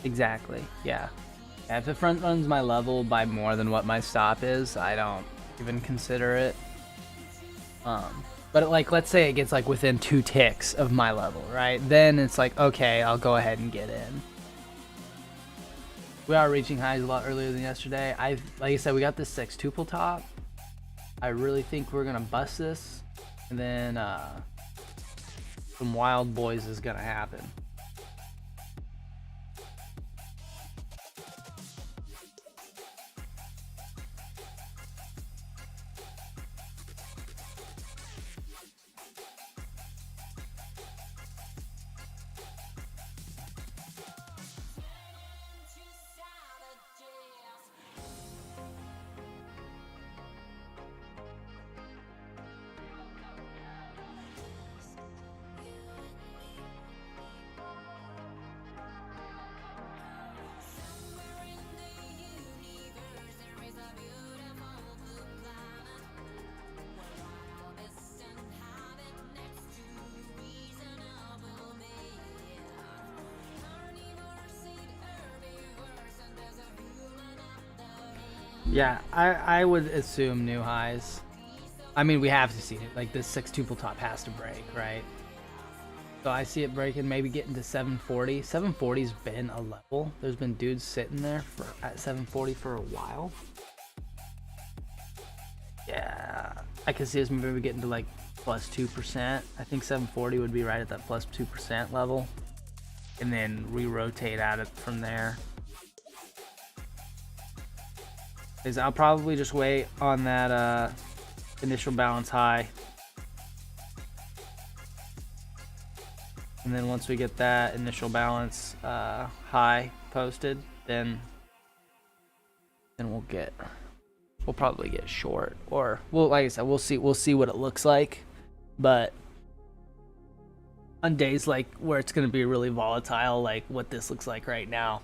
Exactly, yeah. If it front runs my level by more than what my stop is, I don't even consider it. But like, let's say it gets like within 2 ticks of my level, right? Then it's like, okay, I'll go ahead and get in. We are reaching highs a lot earlier than yesterday. Like I said, we got this sextuple top. I really think we're gonna bust this, and then some wild boys is gonna happen. Yeah, I would assume new highs. I mean, we have to see it. Like, this sextuple top has to break, right? So I see it breaking, maybe getting to 740. 740's been a level. There's been dudes sitting there at 740 for a while. Yeah, I can see us maybe getting to like plus 2%. I think 740 would be right at that plus 2% level. And then re-rotate at it from there. I'll probably just wait on that initial balance high. And then once we get that initial balance high posted, then we'll probably get short, or like I said, we'll see what it looks like. But on days like where it's going to be really volatile, like what this looks like right now,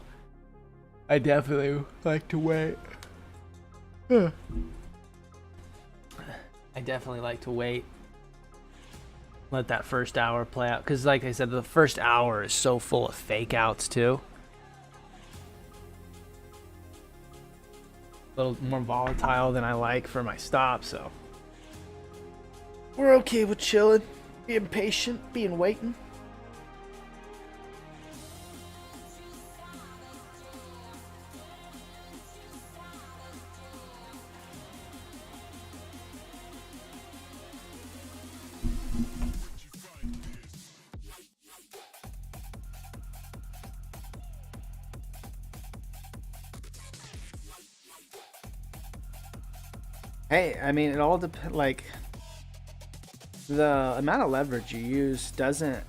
I definitely like to wait. I definitely like to wait. Let that first hour play out. Because like I said, the first hour is so full of fake outs too. A little more volatile than I like for my stop, so. We're okay with chilling, being patient, being waiting. Hey, I mean, it all depends. Like, the amount of leverage you use doesn't.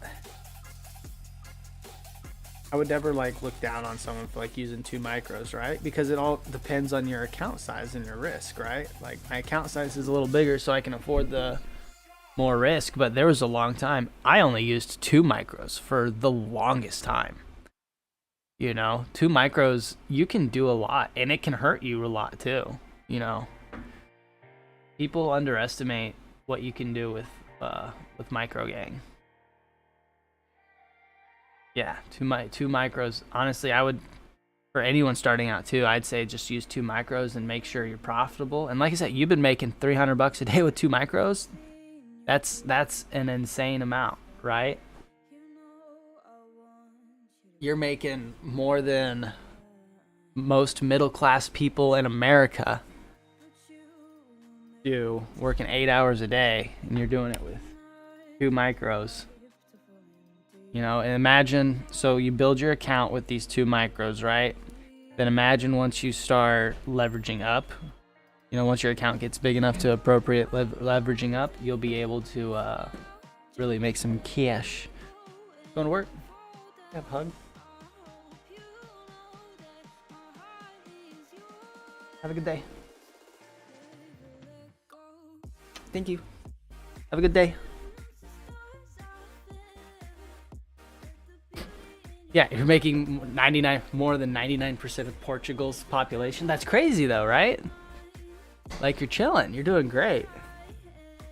I would never like look down on someone for like using 2 micros, right? Because it all depends on your account size and your risk, right? Like, my account size is a little bigger, so I can afford the more risk. But there was a long time I only used 2 micros for the longest time. You know, 2 micros, you can do a lot, and it can hurt you a lot too. You know. People underestimate what you can do with micro gang. Yeah, two micros. Honestly, I would, for anyone starting out too, I'd say just use 2 micros and make sure you're profitable. And like I said, you've been making $300 a day with 2 micros. That's an insane amount, right? You're making more than most middle class people in America do, working 8 hours a day, and you're doing it with 2 micros. You know, and imagine, so you build your account with these 2 micros, right? Then imagine once you start leveraging up, you know, once your account gets big enough to appropriate leveraging up, you'll be able to really make some cash. Going to work? Have a hug? Have a good day. Thank you. Have a good day. Yeah, you're making more than 99% of Portugal's population. That's crazy though, right? Like, you're chilling. You're doing great.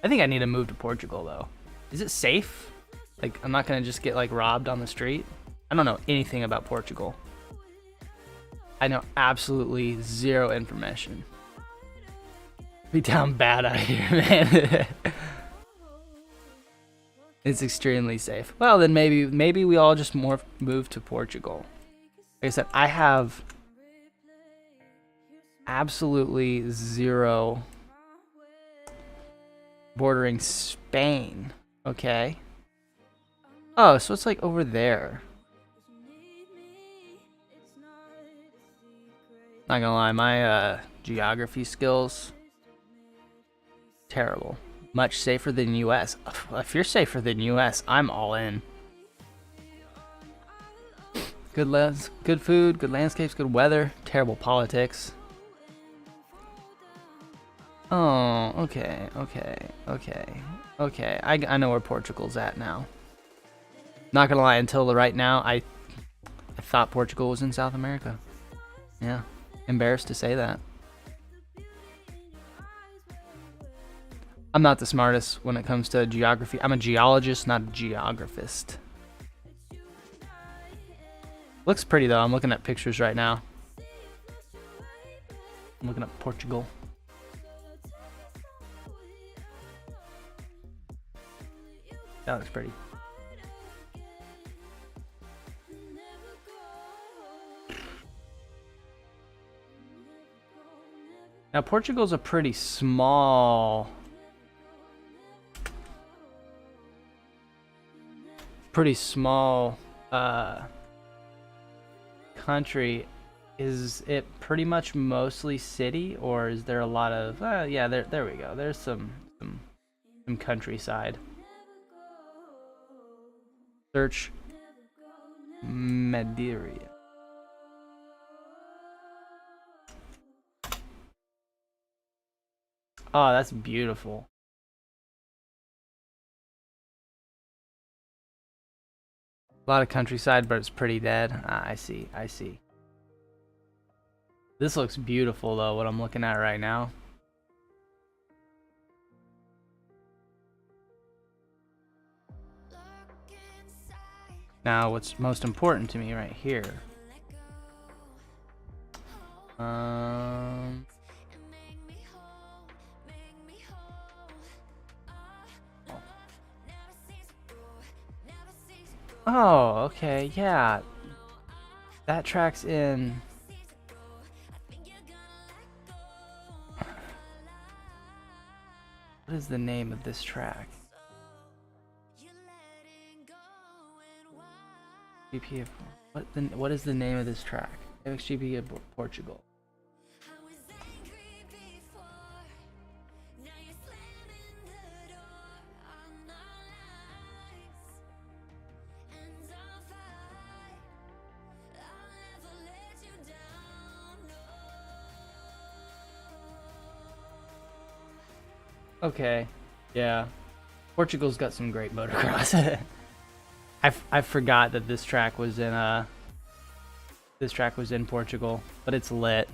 I think I need to move to Portugal though. Is it safe? Like, I'm not gonna just get like robbed on the street. I don't know anything about Portugal. I know absolutely zero information. Be down bad out here, man. It's extremely safe. Well, then maybe we all just move to Portugal. Like I said, I have absolutely zero bordering Spain. Okay. Oh, so it's like over there. Not gonna lie, my geography skills, terrible. Much safer than US. If you're safer than US, I'm all in. Good food, good landscapes, good weather, terrible politics. Oh, okay. I know where Portugal's at now. Not gonna lie, until right now, I thought Portugal was in South America. Yeah, embarrassed to say that. I'm not the smartest when it comes to geography. I'm a geologist, not a geographist. Looks pretty though. I'm looking at pictures right now. I'm looking at Portugal. That looks pretty. Now Portugal's a pretty small country. Is it pretty much mostly city, or is there a lot of yeah, there we go, there's some countryside. Search Madeira. Oh, that's beautiful. A lot of countryside, but it's pretty dead. Ah, I see. This looks beautiful though, what I'm looking at right now. Now, what's most important to me right here? Oh, okay, yeah. That track's in. What is the name of this track? GP of what is the name of this track? MXGP of Portugal. Okay, yeah. Portugal's got some great motocross. I forgot that this track was in Portugal, but it's lit.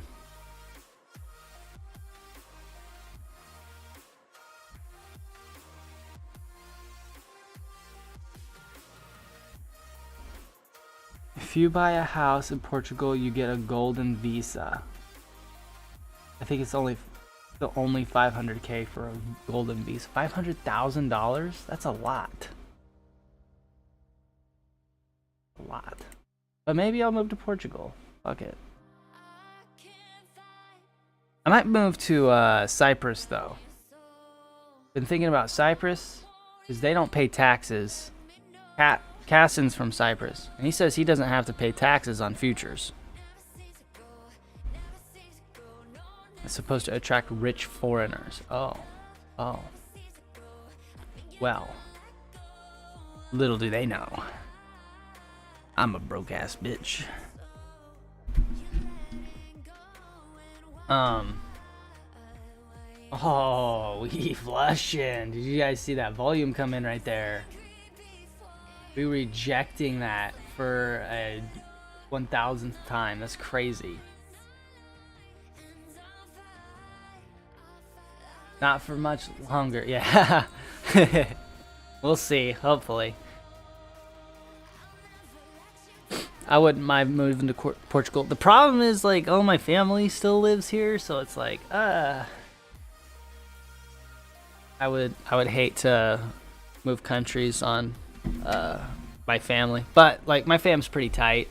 If you buy a house in Portugal, you get a golden visa. I think it's only 500K for a golden visa. $500,000? That's a lot. A lot. But maybe I'll move to Portugal. Fuck it. I might move to Cyprus though. Been thinking about Cyprus because they don't pay taxes. Cassin's from Cyprus, and he says he doesn't have to pay taxes on futures. It's supposed to attract rich foreigners. Oh. Well, little do they know, I'm a broke ass bitch. Oh, we flushing. Did you guys see that volume come in right there? We rejecting that for a 1000th time. That's crazy. Not for much longer. Yeah. We'll see. Hopefully. I wouldn't mind moving to Portugal. The problem is, like, all my family still lives here, so it's like, I would hate to move countries on my family, but like my fam's pretty tight.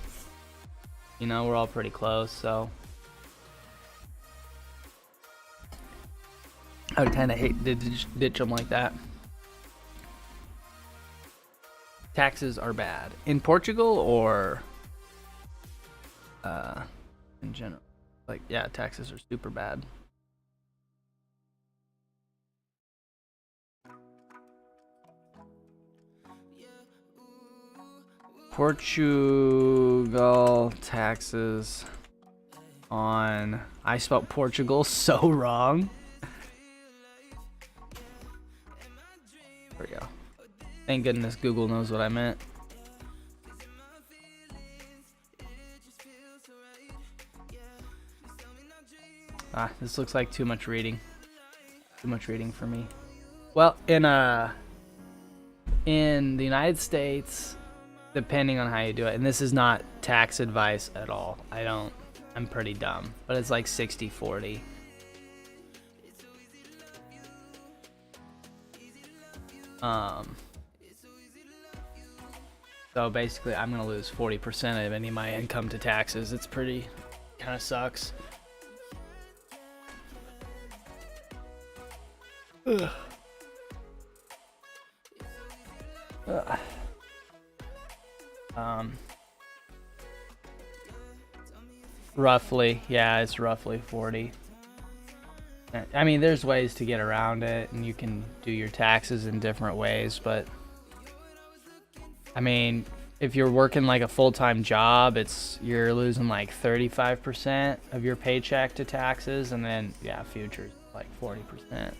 You know, we're all pretty close, so I would kind of hate to ditch them like that. Taxes are bad in Portugal or in general. Like, yeah, taxes are super bad. Portugal taxes on... I spelled Portugal so wrong. There we go. Thank goodness Google knows what I meant. This looks like too much reading. Too much reading for me. Well, in the United States, depending on how you do it, and this is not tax advice at all. I'm pretty dumb, but it's like 60-40. So basically I'm gonna lose 40% of any of my income to taxes. It's pretty, kind of sucks. Ugh. Ugh. Roughly, yeah, it's roughly 40. I mean, there's ways to get around it, and you can do your taxes in different ways, but I mean, if you're working like a full-time job, you're losing like 35% of your paycheck to taxes, and then yeah, futures like 40%.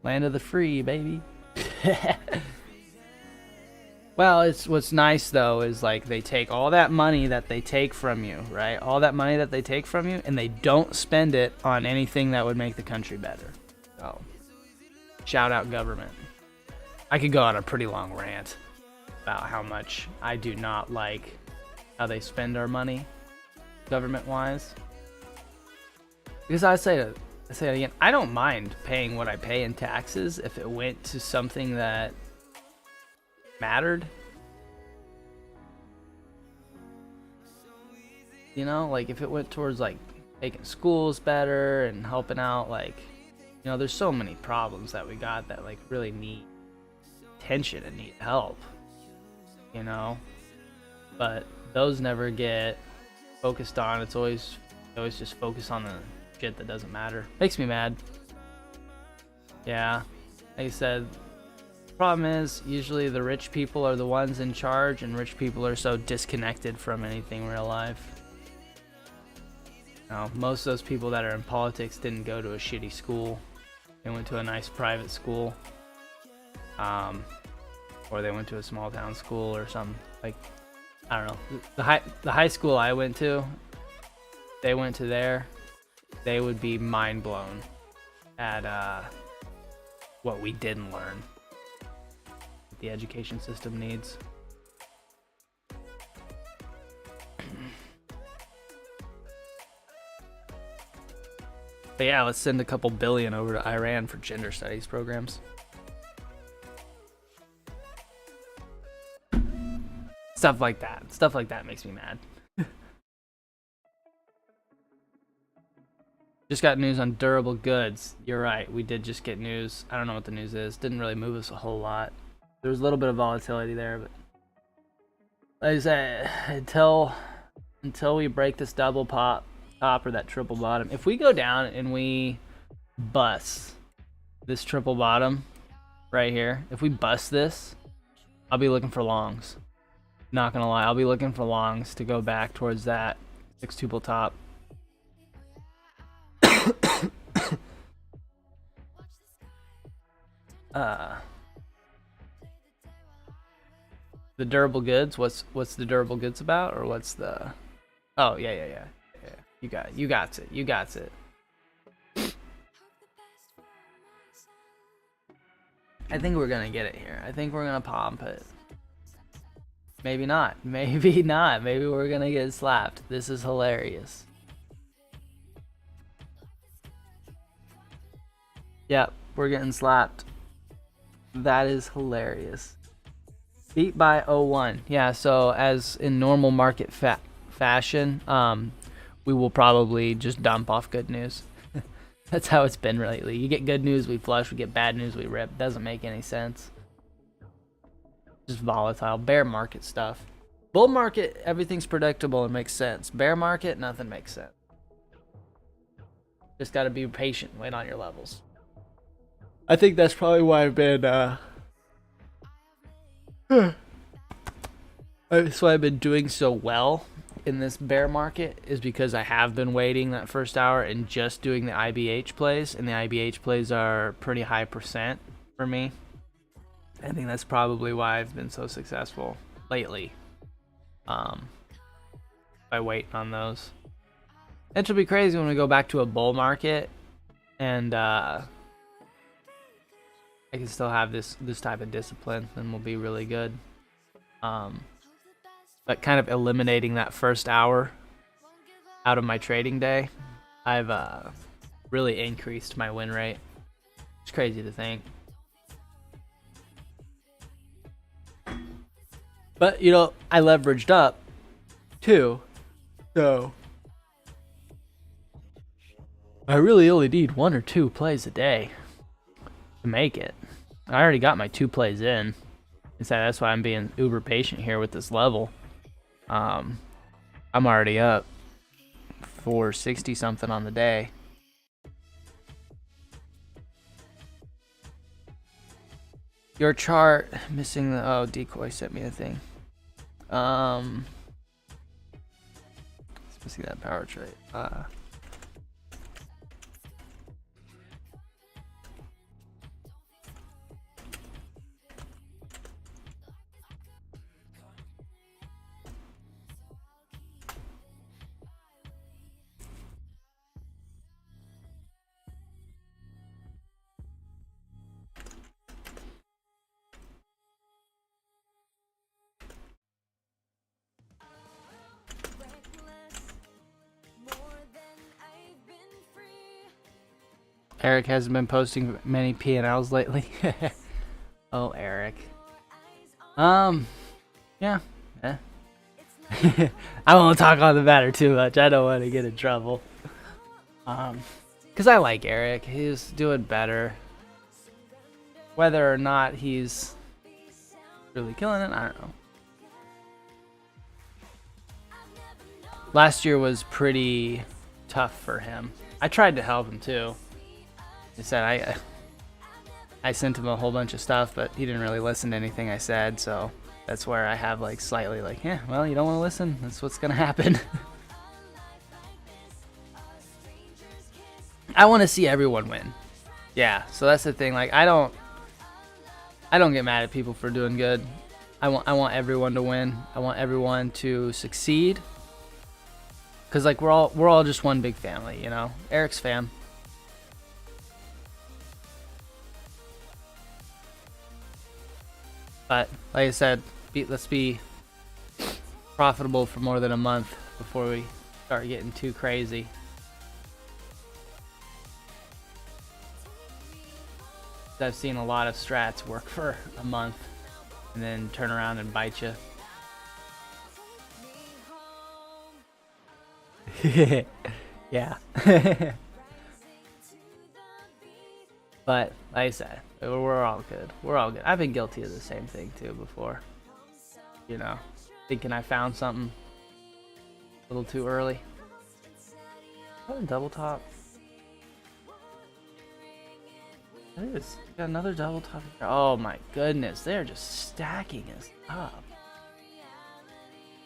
Land of the free, baby. Well, it's what's nice though is like they take all that money that they take from you, right? All that money that they take from you, and they don't spend it on anything that would make the country better. So, shout out government. I could go on a pretty long rant about how much I do not like how they spend our money, government-wise. Because I say it again, I don't mind paying what I pay in taxes if it went to something that mattered. You know, like if it went towards like making schools better and helping out, like, you know, there's so many problems that we got that like really need attention and need help, you know, but those never get focused on. It's always just focus on the shit that doesn't matter. Makes me mad. Yeah, like I said, the problem is usually the rich people are the ones in charge, and rich people are so disconnected from anything real life. You know, most of those people that are in politics didn't go to a shitty school. They went to a nice private school, or they went to a small town school or something. Like, I don't know. The high school I went to, they went to there, they would be mind blown at what we didn't learn. The education system needs. But yeah, let's send a couple billion over to Iran for gender studies programs. Stuff like that. Stuff like that makes me mad. Just got news on durable goods. You're right. We did just get news. I don't know what the news is. Didn't really move us a whole lot. There was a little bit of volatility there, but like I said, until we break this double top or that triple bottom. If we go down and we bust this triple bottom right here, if we bust this, I'll be looking for longs. Not gonna lie, I'll be looking for longs to go back towards that 6-tuple top. The durable goods. What's the durable goods about, or what's the? Oh yeah. You got it. I think we're gonna get it here. I think we're gonna pump it. Maybe not. Maybe not. Maybe we're gonna get slapped. This is hilarious. Yep, we're getting slapped. That is hilarious. Beat by 01. Yeah, so as in normal market fashion, we will probably just dump off good news. That's how it's been lately. You get good news, we flush. We get bad news, we rip. Doesn't make any sense. Just volatile. Bear market stuff. Bull market, everything's predictable and makes sense. Bear market, nothing makes sense. Just got to be patient. Wait on your levels. I think that's probably why I've been that's why I've been doing so well in this bear market, is because I have been waiting that first hour and just doing the IBH plays, and the IBH plays are pretty high percent for me. I think that's probably why I've been so successful lately. By waiting on those. It will be crazy when we go back to a bull market and I can still have this type of discipline, and we'll be really good. But kind of eliminating that first hour out of my trading day, I've really increased my win rate. It's crazy to think. But, you know, I leveraged up, too. So, I really only need 1 or 2 plays a day to make it. I already got my 2 plays in. So that's why I'm being uber patient here with this level. I'm already up 460 something on the day. Your chart missing the decoy sent me a thing. Let's see that power trade. Eric hasn't been posting many P&Ls lately. Oh, Eric. Yeah. I won't talk on the matter too much. I don't want to get in trouble. Because I like Eric. He's doing better. Whether or not he's really killing it, I don't know. Last year was pretty tough for him. I tried to help him too. I said I sent him a whole bunch of stuff, but he didn't really listen to anything I said, so that's where I have like slightly like, yeah, well, you don't want to listen, that's what's gonna happen. I want to see everyone win. Yeah, so that's the thing. Like I don't get mad at people for doing good. I want everyone to win. I want everyone to succeed. Cause like we're all just one big family, you know. Eric's fam. But like I said, let's be profitable for more than a month before we start getting too crazy. I've seen a lot of strats work for a month and then turn around and bite you. Yeah. But like I said, we're all good. We're all good. I've been guilty of the same thing too before. You know, thinking I found something a little too early. Oh, double top. It is. Got another double top here. Oh my goodness, they're just stacking us up.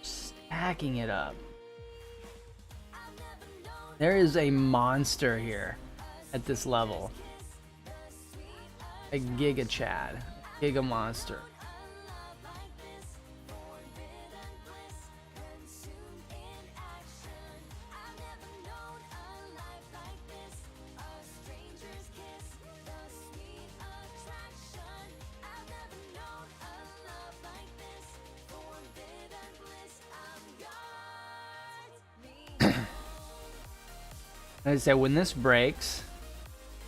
Stacking it up. There is a monster here at this level. A Giga Chad. Giga Monster. Like I said, when this breaks,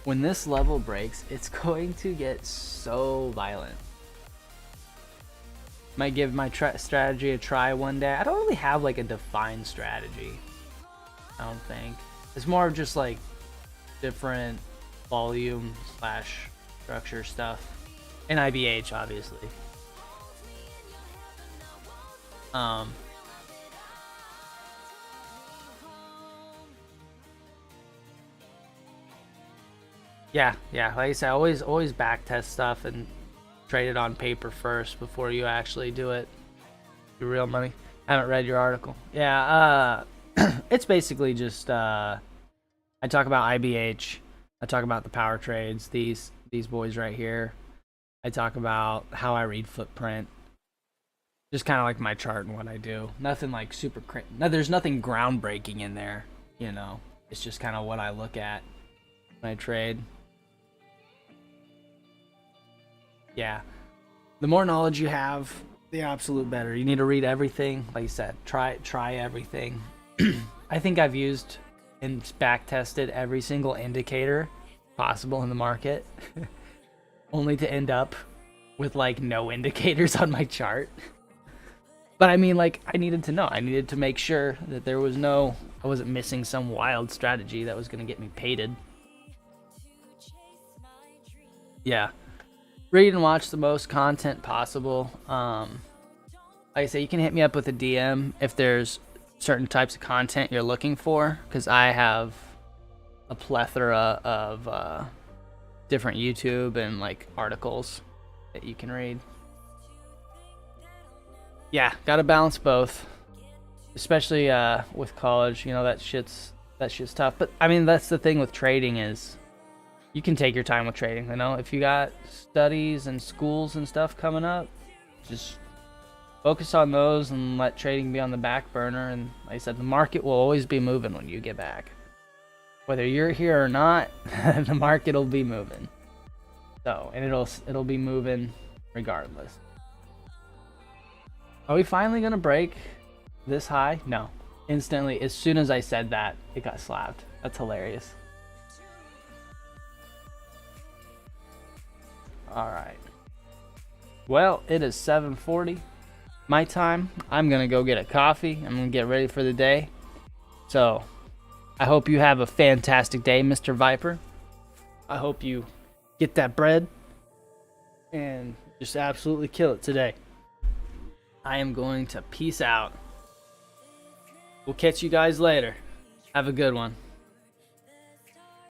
when this level breaks, it's going to get so violent. Might give my strategy a try one day. I don't really have like a defined strategy. I don't think. It's more of just like different volume / structure stuff. And IBH, obviously. Yeah, like I said, always back test stuff and trade it on paper first before you actually do it. Your real money. Haven't read your article. Yeah, it's basically just I talk about IBH. I talk about the power trades. These boys right here. I talk about how I read footprint. Just kind of like my chart and what I do. Nothing like super crazy. No, there's nothing groundbreaking in there. You know, it's just kind of what I look at when I trade. Yeah, the more knowledge you have, the absolute better. You need to read everything. Like you said, try everything. I think I've used and back tested every single indicator possible in the market, only to end up with like no indicators on my chart. But I mean, like, I needed to know. I needed to make sure that there was I wasn't missing some wild strategy that was going to get me pated. Yeah. Read and watch the most content possible. Like I say, you can hit me up with a DM if there's certain types of content you're looking for, because I have a plethora of different YouTube and like articles that you can read. Yeah, gotta balance both, especially with college. You know, that shit's tough. But I mean, that's the thing with trading is you can take your time with trading. You know, if you got studies and schools and stuff coming up, just focus on those and let trading be on the back burner. And like I said, the market will always be moving when you get back. Whether you're here or not, the market will be moving. So, and it'll be moving regardless. Are we finally gonna break this high? No. Instantly, as soon as I said that, it got slapped. That's hilarious. Alright. Well, it is 7:40 my time. I'm gonna go get a coffee. I'm gonna get ready for the day. So, I hope you have a fantastic day, Mr. Viper. I hope you get that bread and just absolutely kill it today. I am going to peace out. We'll catch you guys later. Have a good one.